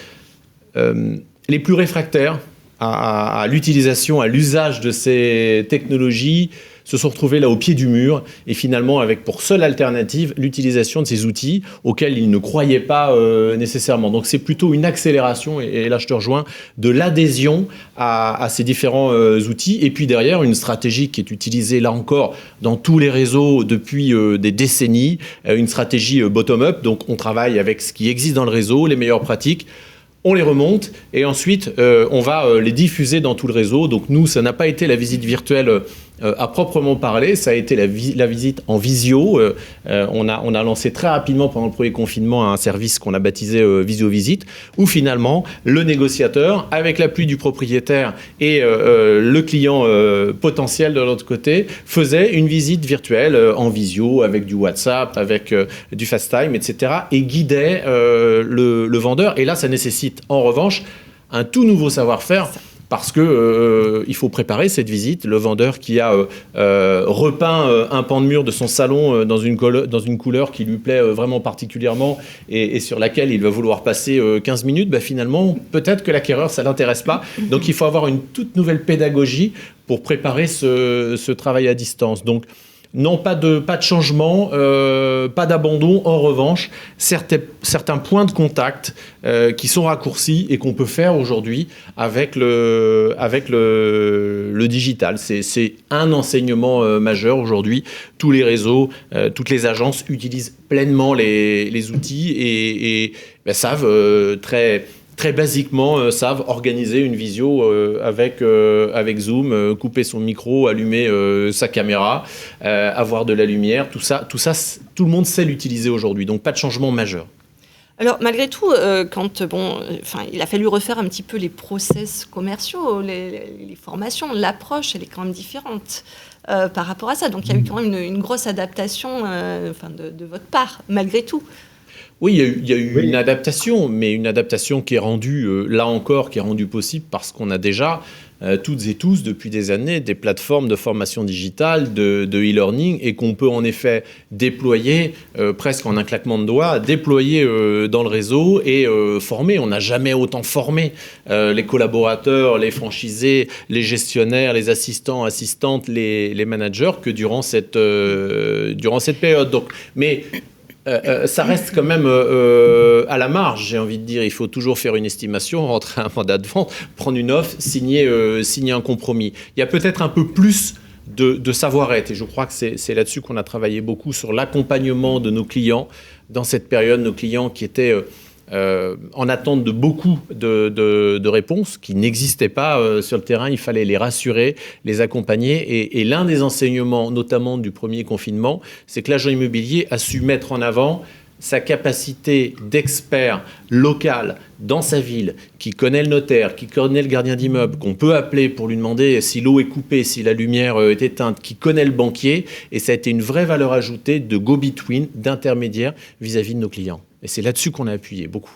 les plus réfractaires à l'utilisation, à l'usage de ces technologies, se sont retrouvés là au pied du mur et finalement avec pour seule alternative l'utilisation de ces outils auxquels ils ne croyaient pas nécessairement. Donc c'est plutôt une accélération, et là je te rejoins, de l'adhésion à ces différents outils, et puis derrière une stratégie qui est utilisée là encore dans tous les réseaux depuis des décennies, une stratégie bottom-up. Donc on travaille avec ce qui existe dans le réseau, les meilleures pratiques. On les remonte et ensuite on va les diffuser dans tout le réseau. Donc nous, ça n'a pas été la visite virtuelle à proprement parler, ça a été la visite en visio. On a lancé très rapidement pendant le premier confinement un service qu'on a baptisé Visio-Visite, où finalement le négociateur, avec l'appui du propriétaire et le client potentiel de l'autre côté, faisait une visite virtuelle en visio avec du WhatsApp, avec du FaceTime, etc. et guidait le vendeur. Et là, ça nécessite en revanche un tout nouveau savoir-faire. Parce que il faut préparer cette visite. Le vendeur qui a repeint un pan de mur de son salon dans une couleur qui lui plaît vraiment particulièrement et sur laquelle il va vouloir passer 15 minutes, bah finalement, peut-être que l'acquéreur, ça ne l'intéresse pas. Donc, il faut avoir une toute nouvelle pédagogie pour préparer ce travail à distance. Donc, non, pas de changement, pas d'abandon. En revanche, certains points de contact qui sont raccourcis et qu'on peut faire aujourd'hui avec le digital. C'est un enseignement majeur aujourd'hui. Tous les réseaux, toutes les agences utilisent pleinement les outils et savent très basiquement, savent organiser une visio avec Zoom, couper son micro, allumer sa caméra, avoir de la lumière. Tout ça, tout le monde sait l'utiliser aujourd'hui. Donc, pas de changement majeur. Alors, malgré tout, il a fallu refaire un petit peu les process commerciaux, les formations, l'approche, elle est quand même différente par rapport à ça. Donc, il y a eu quand même une grosse adaptation de votre part, malgré tout. Oui, il y a eu une adaptation, mais une adaptation qui est rendue, là encore, qui est rendue possible parce qu'on a déjà, toutes et tous, depuis des années, des plateformes de formation digitale, de e-learning, et qu'on peut en effet déployer presque en un claquement de doigts, déployer dans le réseau et former. On n'a jamais autant formé les collaborateurs, les franchisés, les gestionnaires, les assistants, assistantes, les managers que durant cette période. Donc, mais ça reste quand même à la marge, j'ai envie de dire. Il faut toujours faire une estimation, rentrer un mandat de vente, prendre une offre, signer un compromis. Il y a peut-être un peu plus de savoir-être, et je crois que c'est là-dessus qu'on a travaillé beaucoup, sur l'accompagnement de nos clients dans cette période, nos clients qui étaient en attente de beaucoup de réponses qui n'existaient pas sur le terrain. Il fallait les rassurer, les accompagner. Et l'un des enseignements, notamment du premier confinement, c'est que l'agent immobilier a su mettre en avant sa capacité d'expert local dans sa ville, qui connaît le notaire, qui connaît le gardien d'immeuble, qu'on peut appeler pour lui demander si l'eau est coupée, si la lumière est éteinte, qui connaît le banquier. Et ça a été une vraie valeur ajoutée de go-between, d'intermédiaire vis-à-vis de nos clients. Et c'est là-dessus qu'on a appuyé beaucoup.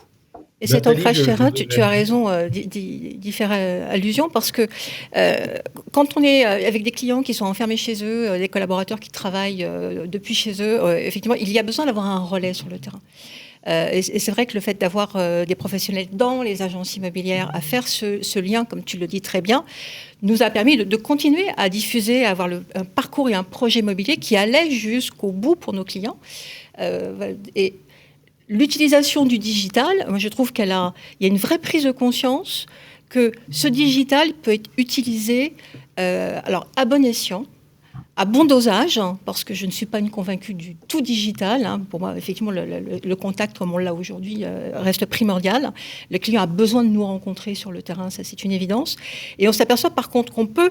Et cet ancrage terrain, tu as raison d'y faire allusion, parce que quand on est avec des clients qui sont enfermés chez eux, des collaborateurs qui travaillent depuis chez eux, effectivement, il y a besoin d'avoir un relais sur le terrain. Et c'est vrai que le fait d'avoir des professionnels dans les agences immobilières à faire ce lien, comme tu le dis très bien, nous a permis de continuer à diffuser, à avoir un parcours et un projet immobilier qui allait jusqu'au bout pour nos clients. Et l'utilisation du digital, moi je trouve il y a une vraie prise de conscience que ce digital peut être utilisé à bon escient, à bon dosage, parce que je ne suis pas une convaincue du tout digital. Pour moi, effectivement, le contact, comme on l'a aujourd'hui, reste primordial. Le client a besoin de nous rencontrer sur le terrain, ça c'est une évidence. Et on s'aperçoit par contre qu'on peut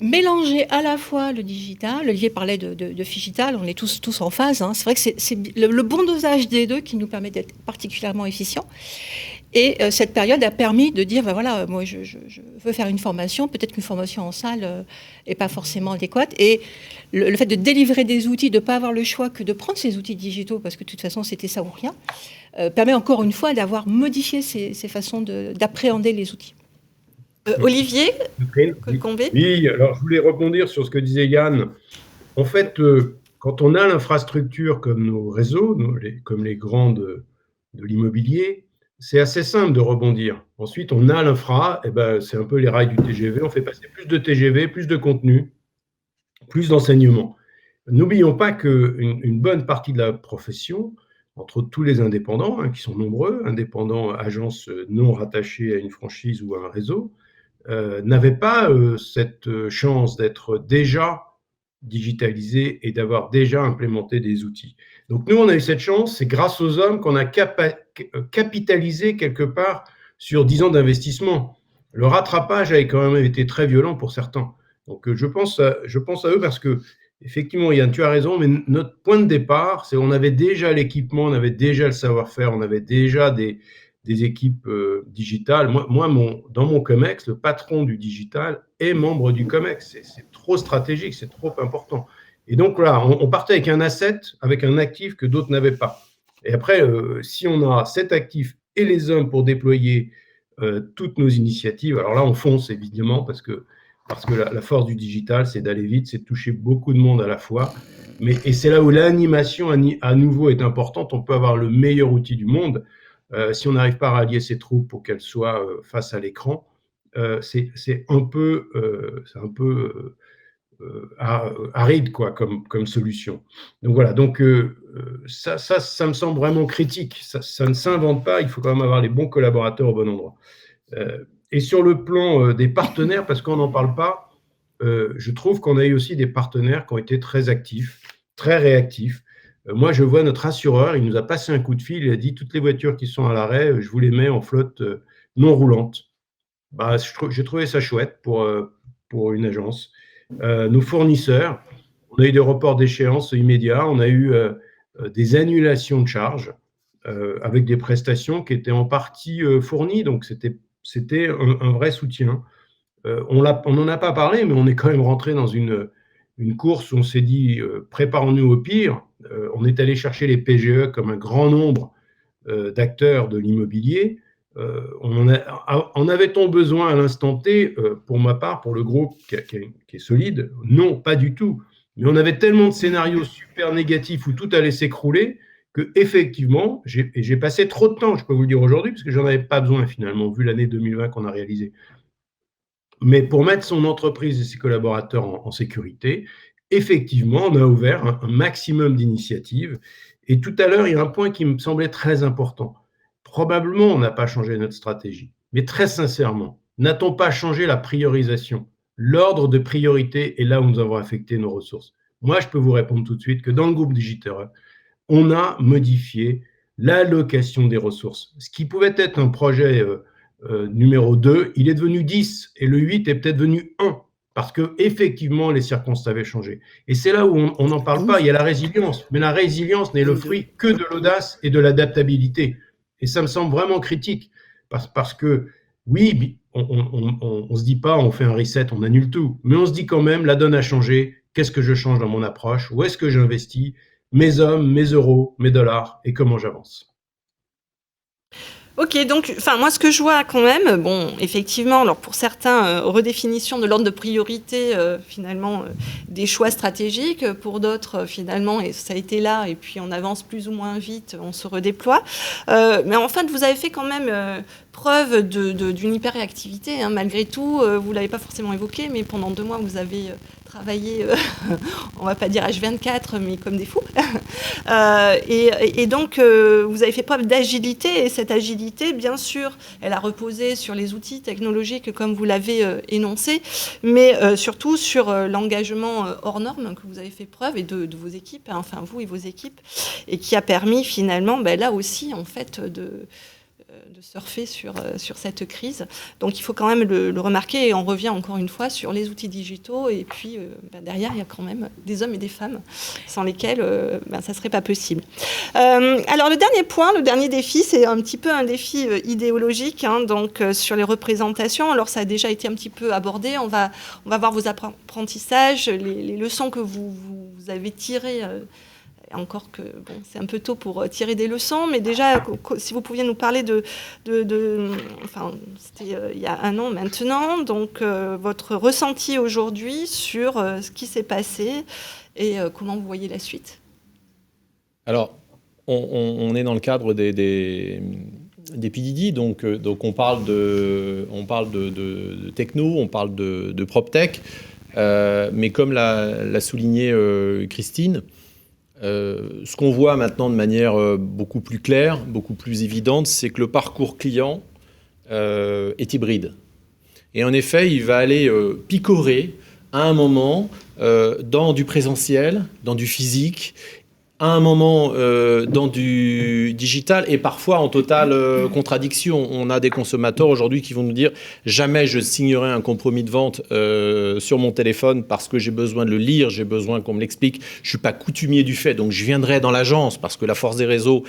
mélanger à la fois le digital, Olivier parlait de Figital, on est tous en phase. C'est vrai que c'est le bon dosage des deux qui nous permet d'être particulièrement efficients. Et cette période a permis de dire, voilà, moi je veux faire une formation, peut-être qu'une formation en salle n'est pas forcément adéquate. Et le fait de délivrer des outils, de ne pas avoir le choix que de prendre ces outils digitaux, parce que de toute façon c'était ça ou rien, permet encore une fois d'avoir modifié ces façons d'appréhender les outils. Olivier Colcombé. Oui, alors je voulais rebondir sur ce que disait Yann. En fait, quand on a l'infrastructure comme nos réseaux, comme les grands de l'immobilier, c'est assez simple de rebondir. Ensuite, on a l'infra, et c'est un peu les rails du TGV, on fait passer plus de TGV, plus de contenu, plus d'enseignement. N'oublions pas qu'une bonne partie de la profession, entre tous les indépendants, qui sont nombreux, indépendants, agences non rattachées à une franchise ou à un réseau, n'avaient pas cette chance d'être déjà digitalisés et d'avoir déjà implémenté des outils. Donc nous, on a eu cette chance, c'est grâce aux hommes qu'on a capitalisé quelque part sur 10 ans d'investissement. Le rattrapage a quand même été très violent pour certains. Donc je pense à eux parce que, effectivement, Yann, tu as raison, mais notre point de départ, c'est qu'on avait déjà l'équipement, on avait déjà le savoir-faire, on avait déjà des équipes digitales. Moi, dans mon COMEX, le patron du digital est membre du COMEX. C'est trop stratégique, c'est trop important. Et donc là, on partait avec un asset, avec un actif que d'autres n'avaient pas. Et après, si on a cet actif et les hommes pour déployer toutes nos initiatives, alors là, on fonce évidemment parce que la force du digital, c'est d'aller vite, c'est de toucher beaucoup de monde à la fois. Et c'est là où l'animation à nouveau est importante. On peut avoir le meilleur outil du monde. Si on n'arrive pas à rallier ses troupes pour qu'elles soient face à l'écran, c'est un peu aride comme solution. Donc voilà, ça me semble vraiment critique. Ça ne s'invente pas, il faut quand même avoir les bons collaborateurs au bon endroit. Et sur le plan des partenaires, parce qu'on n'en parle pas, je trouve qu'on a eu aussi des partenaires qui ont été très actifs, très réactifs. Moi, je vois notre assureur, il nous a passé un coup de fil, il a dit toutes les voitures qui sont à l'arrêt, je vous les mets en flotte non roulante. J'ai trouvé ça chouette pour une agence. Nos fournisseurs, on a eu des reports d'échéance immédiats, on a eu des annulations de charges avec des prestations qui étaient en partie fournies, donc c'était un vrai soutien. On n'en a pas parlé, mais on est quand même rentré dans une course où on s'est dit préparons-nous au pire. On est allé chercher les PGE comme un grand nombre d'acteurs de l'immobilier. En avait-on besoin à l'instant T, pour ma part, pour le groupe qui est solide? Non, pas du tout. Mais on avait tellement de scénarios super négatifs où tout allait s'écrouler que effectivement, j'ai passé trop de temps, je peux vous le dire aujourd'hui, parce que j'en avais pas besoin finalement, vu l'année 2020 qu'on a réalisée. Mais pour mettre son entreprise et ses collaborateurs en sécurité, effectivement, on a ouvert un maximum d'initiatives. Et tout à l'heure, il y a un point qui me semblait très important. Probablement, on n'a pas changé notre stratégie. Mais très sincèrement, n'a-t-on pas changé la priorisation? L'ordre de priorité est là où nous avons affecté nos ressources. Moi, je peux vous répondre tout de suite que dans le groupe Digital, on a modifié l'allocation des ressources. Ce qui pouvait être un projet numéro 2, il est devenu 10 et le 8 est peut-être devenu 1 parce qu'effectivement, les circonstances avaient changé. Et c'est là où on n'en parle pas. Il y a la résilience, mais la résilience n'est le fruit que de l'audace et de l'adaptabilité. Et ça me semble vraiment critique parce que, oui, on ne se dit pas, on fait un reset, on annule tout, mais on se dit quand même, la donne a changé, qu'est-ce que je change dans mon approche, où est-ce que j'investis, mes hommes, mes euros, mes dollars, et comment j'avance. Ok, donc, moi, ce que je vois quand même, bon, effectivement, alors pour certains, redéfinition de l'ordre de priorité, finalement, des choix stratégiques. Pour d'autres, finalement, et ça a été là, et puis on avance plus ou moins vite, on se redéploie. Mais en fait, vous avez fait quand même preuve d'une hyper-réactivité, malgré tout. Vous ne l'avez pas forcément évoqué, mais pendant 2 mois, vous avez travaillé, on va pas dire H24, mais comme des fous. Et donc, vous avez fait preuve d'agilité, et cette agilité, bien sûr, elle a reposé sur les outils technologiques, comme vous l'avez énoncé, mais surtout sur l'engagement hors norme que vous avez fait preuve, et de vos équipes, hein, enfin vous et vos équipes, et qui a permis finalement, là aussi, en fait, de surfer sur cette crise. Donc il faut quand même le remarquer, et on revient encore une fois sur les outils digitaux, et puis derrière il y a quand même des hommes et des femmes sans lesquels ça ne serait pas possible. Alors le dernier point, le dernier défi, c'est un petit peu un défi idéologique, hein, donc sur les représentations. Alors ça a déjà été un petit peu abordé, on va voir vos apprentissages, les leçons que vous avez tirées. Encore que c'est un peu tôt pour tirer des leçons, mais déjà, si vous pouviez nous parler c'était il y a 1 an maintenant, donc votre ressenti aujourd'hui sur ce qui s'est passé et comment vous voyez la suite. Alors, on est dans le cadre des PDD, donc on parle de techno, on parle de PropTech, mais comme l'a souligné Christine, ce qu'on voit maintenant de manière beaucoup plus claire, beaucoup plus évidente, c'est que le parcours client est hybride. Et en effet, il va aller picorer à un moment dans du présentiel, dans du physique, à un moment dans du digital, et parfois en totale contradiction. On a des consommateurs aujourd'hui qui vont nous dire « Jamais je signerai un compromis de vente sur mon téléphone parce que j'ai besoin de le lire, j'ai besoin qu'on me l'explique. Je ne suis pas coutumier du fait, donc je viendrai dans l'agence, parce que la force des réseaux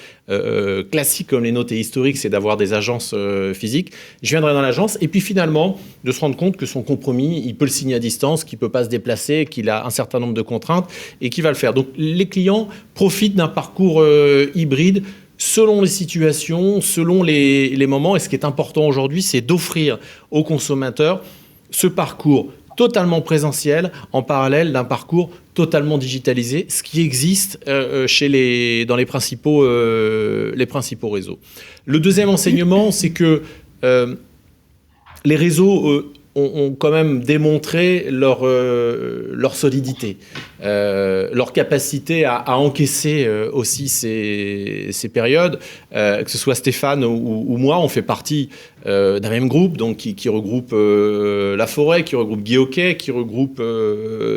classiques comme les nôtres et historiques, c'est d'avoir des agences physiques. Je viendrai dans l'agence, et puis finalement, de se rendre compte que son compromis, il peut le signer à distance, qu'il ne peut pas se déplacer, qu'il a un certain nombre de contraintes et qu'il va le faire. Donc les clients profitent d'un parcours hybride selon les situations, selon les moments. Et ce qui est important aujourd'hui, c'est d'offrir aux consommateurs ce parcours totalement présentiel en parallèle d'un parcours totalement digitalisé, ce qui existe dans les principaux réseaux. Le deuxième enseignement, c'est que les réseaux ont quand même démontré leur solidité, leur capacité à encaisser aussi ces périodes. Que ce soit Stéphane ou moi, on fait partie d'un même groupe, donc qui regroupe La Forêt, qui regroupe Guy Hockey, qui regroupe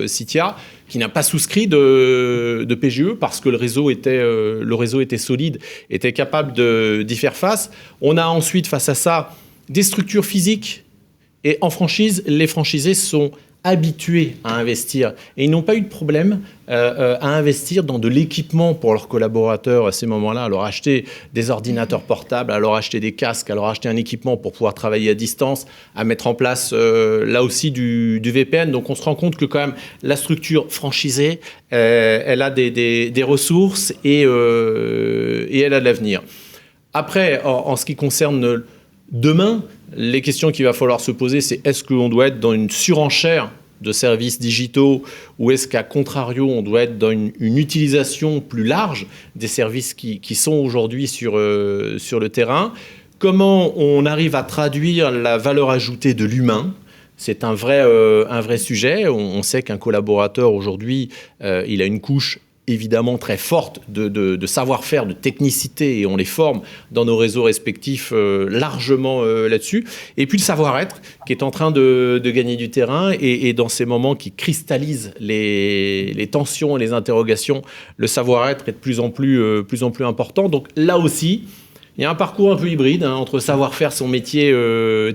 Citia, qui n'a pas souscrit de PGE parce que le réseau était solide, était capable d'y faire face. On a ensuite, face à ça, des structures physiques. Et en franchise, les franchisés sont habitués à investir. Et ils n'ont pas eu de problème à investir dans de l'équipement pour leurs collaborateurs à ces moments-là, à leur acheter des ordinateurs portables, à leur acheter des casques, à leur acheter un équipement pour pouvoir travailler à distance, à mettre en place là aussi du VPN. Donc on se rend compte que quand même la structure franchisée, elle a des ressources et elle a de l'avenir. Après, en ce qui concerne demain, les questions qu'il va falloir se poser, c'est est-ce qu'on doit être dans une surenchère de services digitaux ou est-ce qu'à contrario, on doit être dans une utilisation plus large des services qui sont aujourd'hui sur le terrain? Comment on arrive à traduire la valeur ajoutée de l'humain? C'est un vrai sujet. On sait qu'un collaborateur aujourd'hui, il a une couche évidemment très forte de savoir-faire, de technicité, et on les forme dans nos réseaux respectifs largement là-dessus. Et puis le savoir-être qui est en train de gagner du terrain, et dans ces moments qui cristallisent les tensions et les interrogations, le savoir-être est de plus en plus important. Donc là aussi, il y a un parcours un peu hybride entre savoir faire son métier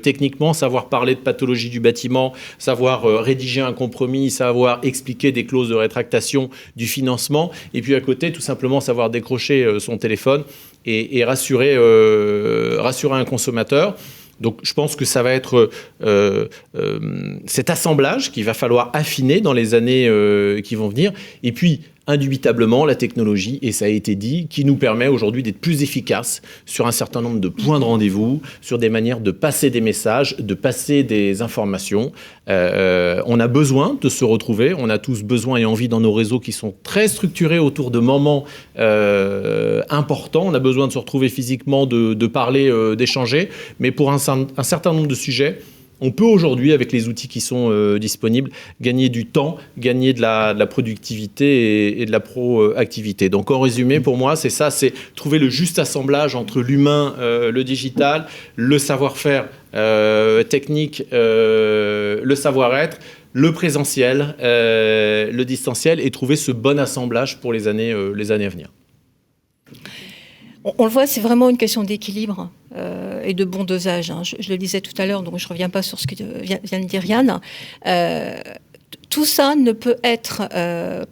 techniquement, savoir parler de pathologie du bâtiment, savoir rédiger un compromis, savoir expliquer des clauses de rétractation du financement, et puis à côté, tout simplement savoir décrocher son téléphone et rassurer un consommateur. Donc je pense que ça va être cet assemblage qu'il va falloir affiner dans les années qui vont venir. Et puis, indubitablement, la technologie, et ça a été dit, qui nous permet aujourd'hui d'être plus efficaces sur un certain nombre de points de rendez-vous, sur des manières de passer des messages, de passer des informations. On a besoin de se retrouver, on a tous besoin et envie dans nos réseaux qui sont très structurés autour de moments importants. On a besoin de se retrouver physiquement, de parler, d'échanger, mais pour un certain nombre de sujets, On peut aujourd'hui, avec les outils qui sont disponibles, gagner du temps, gagner de la productivité et de la proactivité. Donc en résumé, pour moi, c'est ça, c'est trouver le juste assemblage entre l'humain, le digital, le savoir-faire technique, le savoir-être, le présentiel, le distanciel, et trouver ce bon assemblage pour les années à venir. On le voit, c'est vraiment une question d'équilibre et de bon dosage. Hein. Je le disais tout à l'heure, donc je ne reviens pas sur ce que vient de dire Yann. Tout ça ne peut être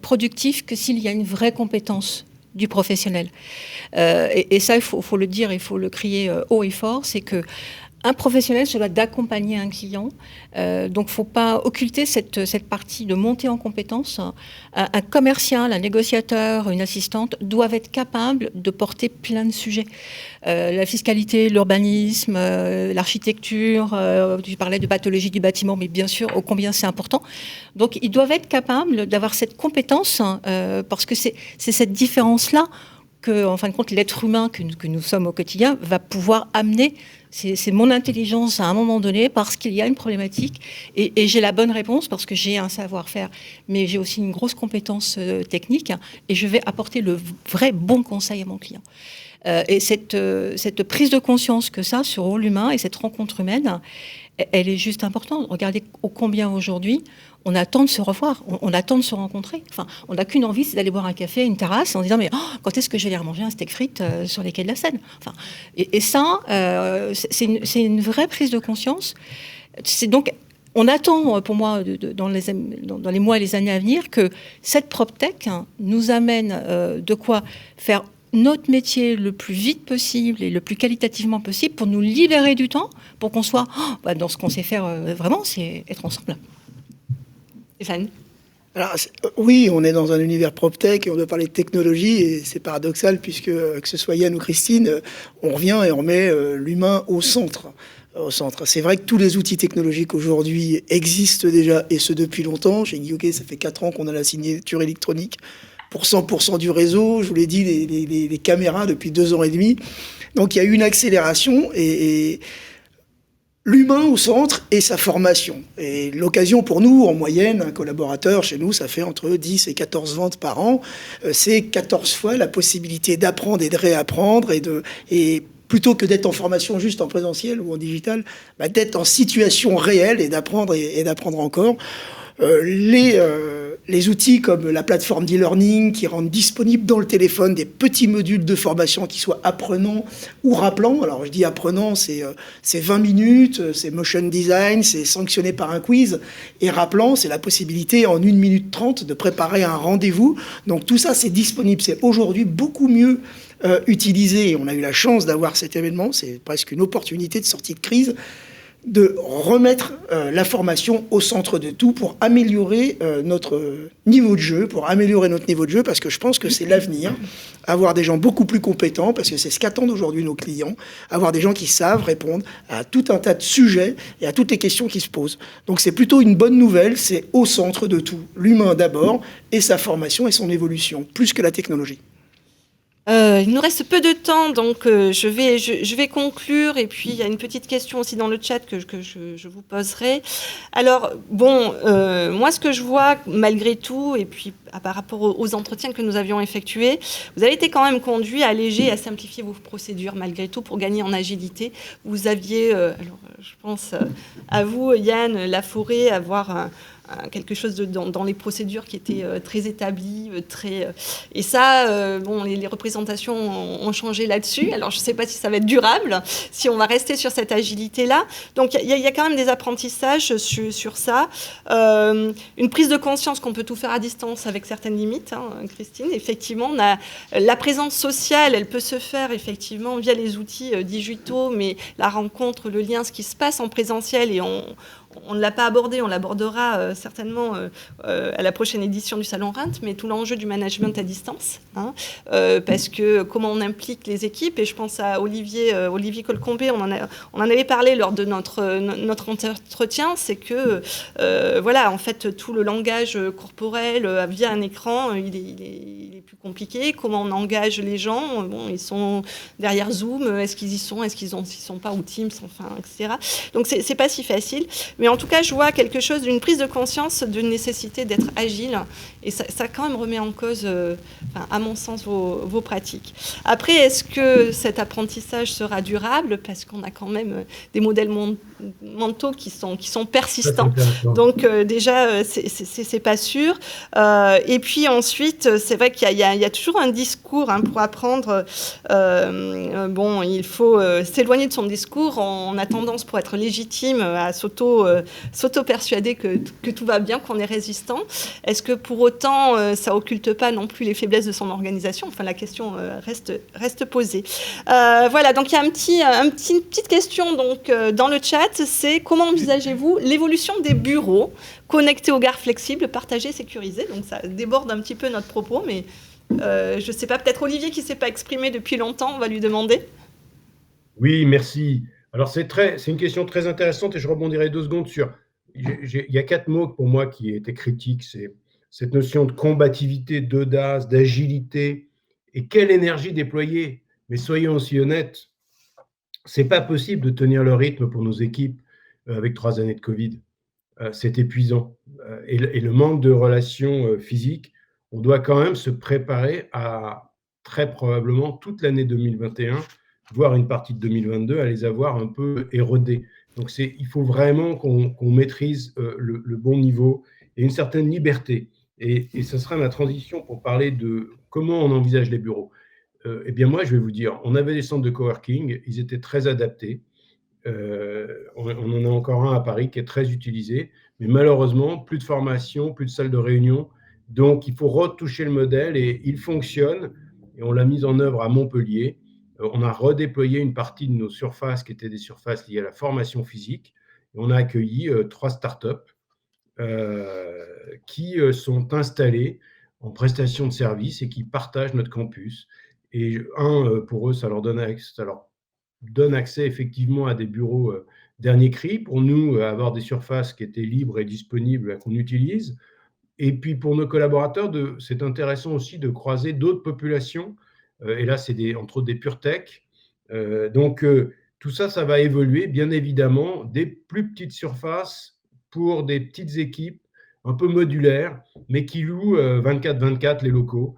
productif que s'il y a une vraie compétence du professionnel. Et ça, il faut le dire, il faut le crier haut et fort, c'est que un professionnel se doit d'accompagner un client, donc il ne faut pas occulter cette partie de montée en compétences. Un commercial, un négociateur, une assistante doivent être capables de porter plein de sujets. La fiscalité, l'urbanisme, l'architecture, tu parlais de pathologie du bâtiment, mais bien sûr, ô combien c'est important. Donc ils doivent être capables d'avoir cette compétence, parce que c'est cette différence-là que, en fin de compte, l'être humain que nous sommes au quotidien va pouvoir amener. C'est mon intelligence à un moment donné parce qu'il y a une problématique et j'ai la bonne réponse parce que j'ai un savoir-faire, mais j'ai aussi une grosse compétence technique et je vais apporter le vrai bon conseil à mon client. Et cette prise de conscience que ça sur l'humain et cette rencontre humaine, elle est juste importante. Regardez ô combien aujourd'hui on attend de se revoir, on attend de se rencontrer. Enfin, on n'a qu'une envie, c'est d'aller boire un café à une terrasse en disant mais quand est-ce que je vais aller manger un steak frites sur les quais de la Seine. Enfin, et ça, c'est une vraie prise de conscience. C'est donc on attend, pour moi, dans les mois et les années à venir, que cette PropTech nous amène de quoi faire notre métier le plus vite possible et le plus qualitativement possible pour nous libérer du temps, pour qu'on soit dans ce qu'on sait faire vraiment, c'est être ensemble. Stéphane ? Alors, oui, on est dans un univers PropTech et on doit parler de technologie et c'est paradoxal puisque, que ce soit Yann ou Christine, on revient et on met l'humain au centre. C'est vrai que tous les outils technologiques aujourd'hui existent déjà et ce depuis longtemps. Chez Guillaume, ça fait 4 ans qu'on a la signature électronique pour 100% du réseau. Je vous l'ai dit, les caméras depuis 2 ans et demi. Donc il y a eu une accélération et l'humain au centre et sa formation. Et l'occasion pour nous, en moyenne, un collaborateur chez nous, ça fait entre 10 et 14 ventes par an. C'est 14 fois la possibilité d'apprendre et de réapprendre et plutôt que d'être en formation juste en présentiel ou en digital, d'être en situation réelle et d'apprendre et d'apprendre encore. Les outils comme la plateforme d'e-learning qui rendent disponibles dans le téléphone des petits modules de formation qui soient apprenants ou rappelants. Alors je dis apprenant, c'est 20 minutes, c'est motion design, c'est sanctionné par un quiz. Et rappelant, c'est la possibilité en 1 minute 30 de préparer un rendez-vous. Donc tout ça, c'est disponible. C'est aujourd'hui beaucoup mieux utilisé. On a eu la chance d'avoir cet événement. C'est presque une opportunité de sortie de crise, de remettre la formation au centre de tout pour améliorer notre niveau de jeu, parce que je pense que c'est l'avenir, avoir des gens beaucoup plus compétents, parce que c'est ce qu'attendent aujourd'hui nos clients, avoir des gens qui savent répondre à tout un tas de sujets et à toutes les questions qui se posent. Donc c'est plutôt une bonne nouvelle, c'est au centre de tout, l'humain d'abord, et sa formation et son évolution, plus que la technologie. Il nous reste peu de temps, donc je vais conclure. Et puis, il y a une petite question aussi dans le chat que je vous poserai. Alors, bon, moi, ce que je vois, malgré tout, et puis par rapport aux entretiens que nous avions effectués, vous avez été quand même conduit à alléger et à simplifier vos procédures, malgré tout, pour gagner en agilité. Vous aviez, alors, je pense à vous, Yann Laforêt, avoir quelque chose dans les procédures qui étaient très établies, et ça, bon, les représentations ont changé là-dessus. Alors, je ne sais pas si ça va être durable, si on va rester sur cette agilité-là. Donc, il y a quand même des apprentissages sur ça. Une prise de conscience qu'on peut tout faire à distance avec certaines limites, hein, Christine. Effectivement, on a la présence sociale, elle peut se faire effectivement via les outils digitaux, mais la rencontre, le lien, ce qui se passe en présentiel, et on ne l'a pas abordé, on l'abordera certainement à la prochaine édition du Salon RENT, mais tout l'enjeu du management à distance, hein, parce que comment on implique les équipes, et je pense à Olivier Colcombé, on en avait parlé lors de notre entretien, c'est que voilà, en fait, tout le langage corporel via un écran, il est plus compliqué. Comment on engage les gens? Bon, ils sont derrière Zoom, est-ce qu'ils y sont, est-ce qu'ils sont pas, ou Teams, enfin, etc. Donc c'est pas si facile, mais en tout cas, je vois quelque chose d'une prise de conscience d'une nécessité d'être agile, et ça quand même remet en cause, à mon sens, vos pratiques. Après, est-ce que cet apprentissage sera durable? Parce qu'on a quand même des modèles mentaux qui sont persistants. Donc déjà, c'est pas sûr. Et puis ensuite, c'est vrai qu'il y a toujours un discours, hein, pour apprendre. Bon, il faut s'éloigner de son discours. On a tendance, pour être légitime, à s'auto-persuader que tout va bien, qu'on est résistant. Est-ce que pour autant, ça occulte pas non plus les faiblesses de son organisation? Enfin, la question reste posée. Voilà, donc il y a une petite question donc, dans le chat, c'est comment envisagez-vous l'évolution des bureaux connectés aux gares flexibles, partagés, sécurisés? Donc ça déborde un petit peu notre propos, mais je ne sais pas, peut-être Olivier qui ne s'est pas exprimé depuis longtemps, on va lui demander. Oui, merci. Alors c'est une question très intéressante, et je rebondirai 2 secondes sur... Il y a 4 mots pour moi qui étaient critiques, c'est cette notion de combativité, d'audace, d'agilité, et quelle énergie déployer. Mais soyons aussi honnêtes, c'est pas possible de tenir le rythme pour nos équipes avec 3 années de Covid. C'est épuisant. Et le manque de relations physiques, on doit quand même se préparer à très probablement toute l'année 2021, voire une partie de 2022, à les avoir un peu érodés. Donc il faut vraiment qu'on maîtrise le bon niveau et une certaine liberté. Et ce sera ma transition pour parler de comment on envisage les bureaux. Eh bien moi, je vais vous dire, on avait des centres de coworking, ils étaient très adaptés. On en a encore un à Paris qui est très utilisé, mais malheureusement, plus de formation, plus de salles de réunion. Donc, il faut retoucher le modèle, et il fonctionne. Et on l'a mis en œuvre à Montpellier. On a redéployé une partie de nos surfaces qui étaient des surfaces liées à la formation physique. Et on a accueilli 3 startups qui sont installées en prestation de services et qui partagent notre campus. Et pour eux, ça leur donne accès effectivement à des bureaux dernier cri. Pour nous, avoir des surfaces qui étaient libres et disponibles qu'on utilise. Et puis pour nos collaborateurs, c'est intéressant aussi de croiser d'autres populations. Et là, c'est entre autres des pure tech. Donc tout ça, ça va évoluer, bien évidemment, des plus petites surfaces pour des petites équipes un peu modulaires, mais qui louent 24/24 les locaux,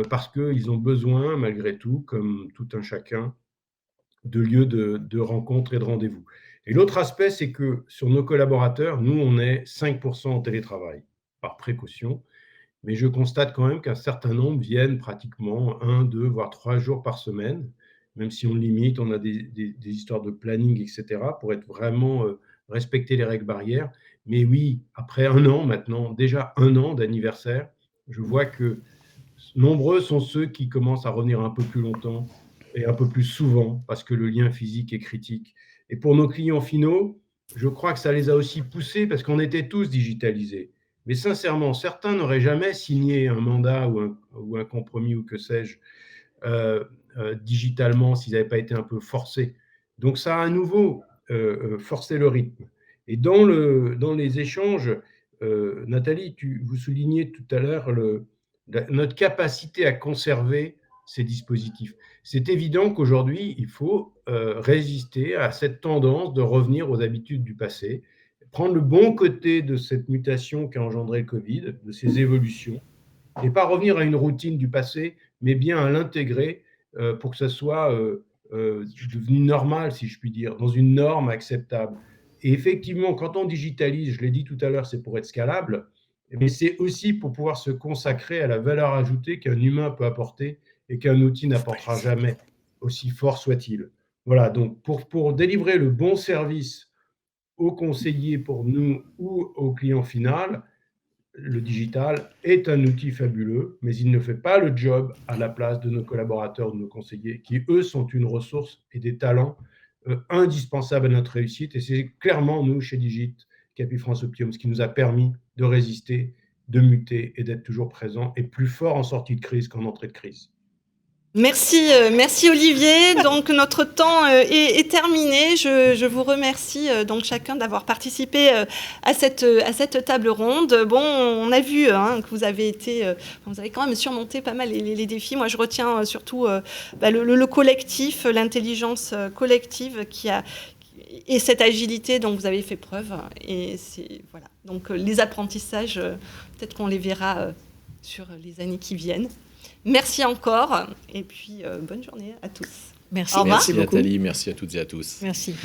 parce qu'ils ont besoin, malgré tout, comme tout un chacun, de lieux de rencontres et de rendez-vous. Et l'autre aspect, c'est que sur nos collaborateurs, nous, on est 5% en télétravail, par précaution, mais je constate quand même qu'un certain nombre viennent pratiquement 1, 2, voire 3 jours par semaine, même si on limite, on a des histoires de planning, etc., pour être vraiment respecter les règles barrières. Mais oui, après 1 an maintenant, déjà 1 an d'anniversaire, je vois que nombreux sont ceux qui commencent à revenir un peu plus longtemps et un peu plus souvent, parce que le lien physique est critique. Et pour nos clients finaux, je crois que ça les a aussi poussés, parce qu'on était tous digitalisés. Mais sincèrement, certains n'auraient jamais signé un mandat ou un compromis, ou que sais-je, digitalement, s'ils n'avaient pas été un peu forcés. Donc ça a à nouveau forcé le rythme. Et dans les échanges, Nathalie, vous soulignez tout à l'heure notre capacité à conserver ces dispositifs. C'est évident qu'aujourd'hui, il faut résister à cette tendance de revenir aux habitudes du passé, prendre le bon côté de cette mutation qu'a engendré le Covid, de ces évolutions, et pas revenir à une routine du passé, mais bien à l'intégrer pour que ça soit devenu normal, si je puis dire, dans une norme acceptable. Et effectivement, quand on digitalise, je l'ai dit tout à l'heure, c'est pour être scalable, mais c'est aussi pour pouvoir se consacrer à la valeur ajoutée qu'un humain peut apporter et qu'un outil n'apportera jamais, aussi fort soit-il. Voilà, donc pour délivrer le bon service aux conseillers pour nous ou au client final, le digital est un outil fabuleux, mais il ne fait pas le job à la place de nos collaborateurs, de nos conseillers, qui, eux, sont une ressource et des talents indispensables à notre réussite. Et c'est clairement, nous, chez Digit, Capifrance Optium, ce qui nous a permis de résister, de muter et d'être toujours présent et plus fort en sortie de crise qu'en entrée de crise. Merci Olivier. Donc notre temps est terminé. Je vous remercie donc chacun d'avoir participé à cette table ronde. Bon, on a vu que vous avez quand même surmonté pas mal les défis. Moi, je retiens surtout le collectif, l'intelligence collective et cette agilité dont vous avez fait preuve. Et voilà. Donc les apprentissages, peut-être qu'on les verra sur les années qui viennent. Merci encore et puis bonne journée à tous. Merci. Merci Nathalie, merci à toutes et à tous. Merci.